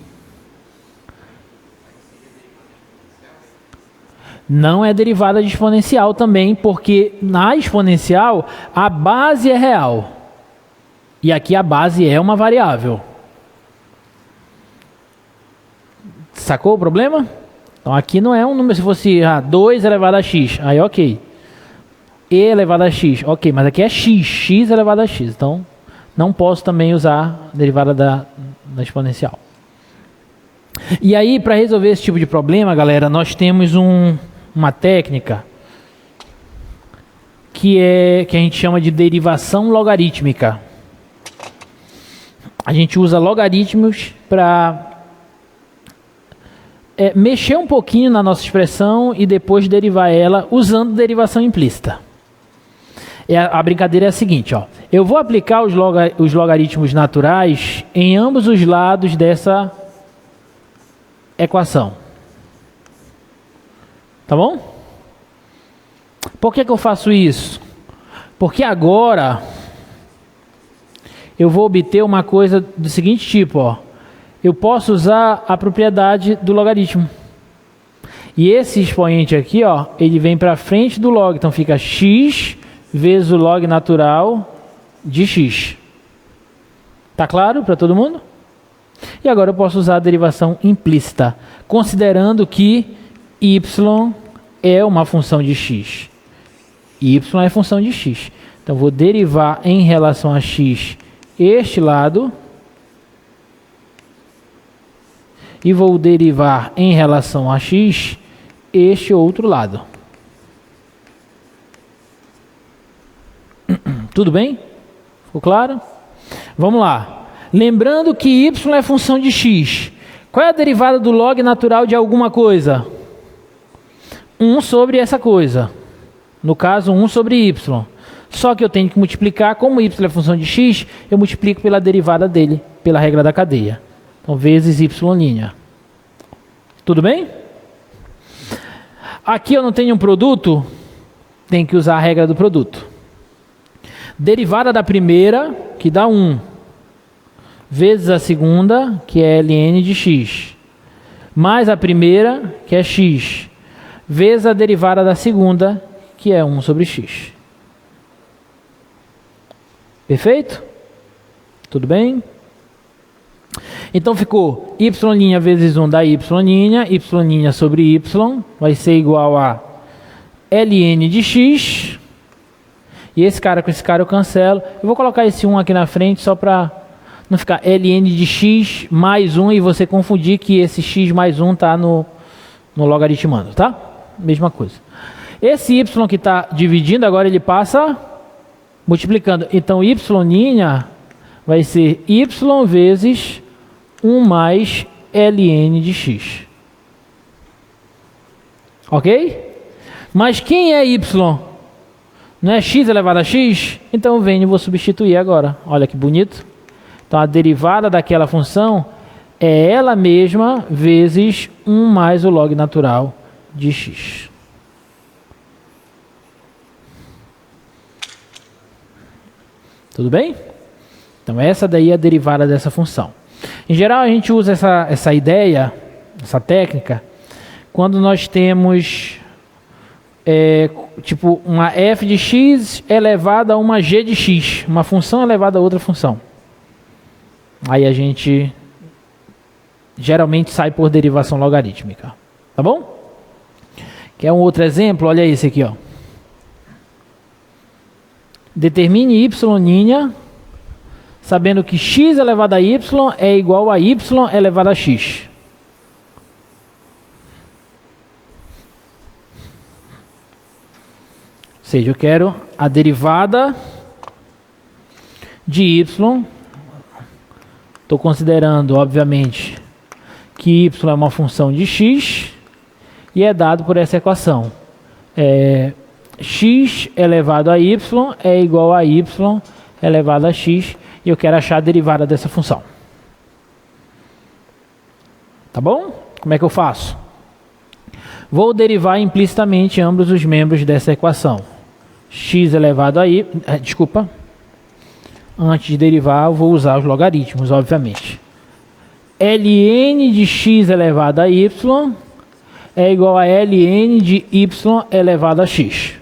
Não é derivada de exponencial também, porque na exponencial a base é real. E aqui a base é uma variável. Sacou o problema? Então aqui não é um número, se fosse 2 elevado a x, aí ok. E elevado a x, ok, mas aqui é x elevado a x. Então não posso também usar a derivada da exponencial. E aí, para resolver esse tipo de problema, galera, nós temos uma técnica que a gente chama de derivação logarítmica. A gente usa logaritmos para mexer um pouquinho na nossa expressão e depois derivar ela usando derivação implícita. A brincadeira é a seguinte, ó. Eu vou aplicar os logaritmos naturais em ambos os lados dessa equação. Tá bom? Por que eu faço isso? Porque agora eu vou obter uma coisa do seguinte tipo, ó. Eu posso usar a propriedade do logaritmo. E esse expoente aqui, ó, ele vem para frente do log, então fica x vezes o log natural de x. Tá claro para todo mundo? E agora eu posso usar a derivação implícita, considerando que y é uma função de x. Y é função de x. Então vou derivar em relação a x este lado e vou derivar em relação a x este outro lado. Tudo bem? Ficou claro? Vamos lá. Lembrando que y é função de x. Qual é a derivada do log natural de alguma coisa? 1 sobre essa coisa. No caso, 1 sobre y. Só que eu tenho que multiplicar, como y é função de x, eu multiplico pela derivada dele, pela regra da cadeia. Então, vezes y'. Tudo bem? Aqui eu não tenho um produto, tem que usar a regra do produto. Derivada da primeira, que dá 1, vezes a segunda, que é ln de x, mais a primeira, que é x, vezes a derivada da segunda, que é 1 sobre x. Perfeito? Tudo bem? Então ficou y' vezes 1 dá y' sobre y, vai ser igual a ln de x, e esse cara com esse cara eu cancelo. Eu vou colocar esse 1 aqui na frente só para não ficar ln de x mais 1 e você confundir que esse x mais 1 está no logaritmando, tá? Mesma coisa. Esse y que está dividindo, agora ele passa multiplicando. Então, y' vai ser y vezes 1 mais ln de x. Ok? Mas quem é y? Não é x elevado a x? Então eu venho e vou substituir agora. Olha que bonito. Então a derivada daquela função é ela mesma vezes 1 mais o log natural de x. Tudo bem? Então essa daí é a derivada dessa função. Em geral a gente usa essa ideia, essa técnica, quando nós temos tipo uma f de x elevada a uma g de x, uma função elevada a outra função. Aí a gente geralmente sai por derivação logarítmica, tá bom? Quer um outro exemplo? Olha esse aqui, ó. Determine y', sabendo que x elevado a y é igual a y elevado a x. Ou seja, eu quero a derivada de y. Estou considerando, obviamente, que y é uma função de x e é dado por essa equação. X elevado a y é igual a y elevado a x e eu quero achar a derivada dessa função. Tá bom? Como é que eu faço? Vou derivar implicitamente ambos os membros dessa equação. X elevado a y... desculpa. Antes de derivar, eu vou usar os logaritmos, obviamente. ln de x elevado a y é igual a ln de y elevado a x.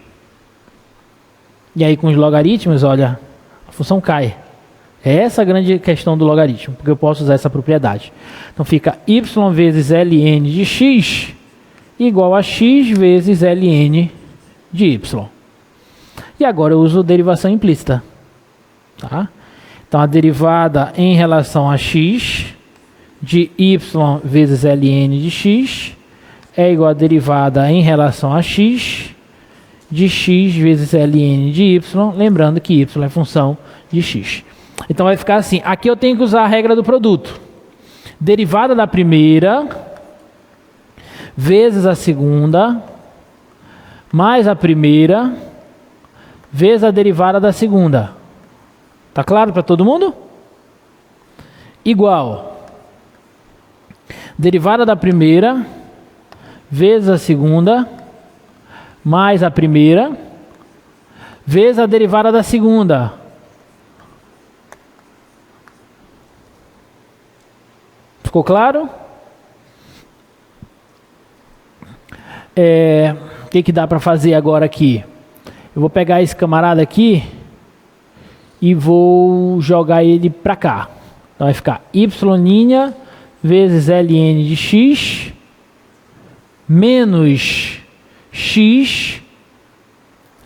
E aí, com os logaritmos, olha, a função cai. É essa a grande questão do logaritmo, porque eu posso usar essa propriedade. Então, fica y vezes ln de x igual a x vezes ln de y. E agora eu uso derivação implícita. Tá? Então a derivada em relação a x de y vezes ln de x é igual a derivada em relação a x de x vezes ln de y, lembrando que y é função de x. Então vai ficar assim, aqui eu tenho que usar a regra do produto. Derivada da primeira vezes a segunda mais a primeira vezes a derivada da segunda. Tá claro para todo mundo? Igual derivada da primeira vezes a segunda mais a primeira vezes a derivada da segunda. Ficou claro? O que dá para fazer agora aqui? Eu vou pegar esse camarada aqui e vou jogar ele para cá. Então vai ficar y' vezes ln de x menos x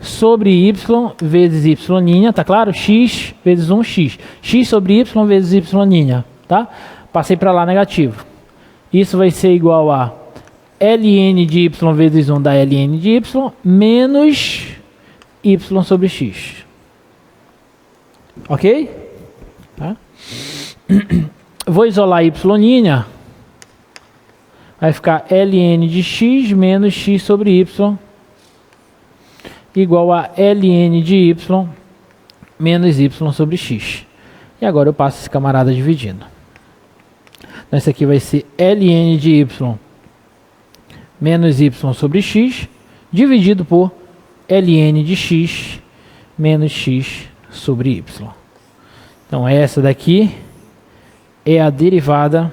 sobre y vezes y', tá claro? X vezes 1x. X sobre y vezes y', tá? Passei para lá negativo. Isso vai ser igual a ln de y vezes 1 da ln de y menos y sobre x. Ok? Tá? Vou isolar y'. Vai ficar ln de x menos x sobre y igual a ln de y menos y sobre x. E agora eu passo esse camarada dividindo. Então esse aqui vai ser ln de y menos y sobre x dividido por ln de x menos x sobre y. Então essa daqui é a derivada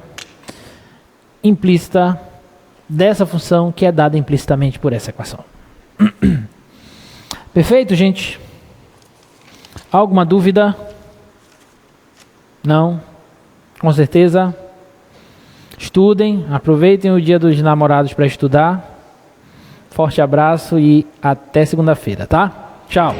implícita dessa função que é dada implicitamente por essa equação. Perfeito, gente? Alguma dúvida? Não? Com certeza? Estudem, aproveitem o dia dos namorados para estudar. Forte abraço e até segunda-feira, tá? Tchau!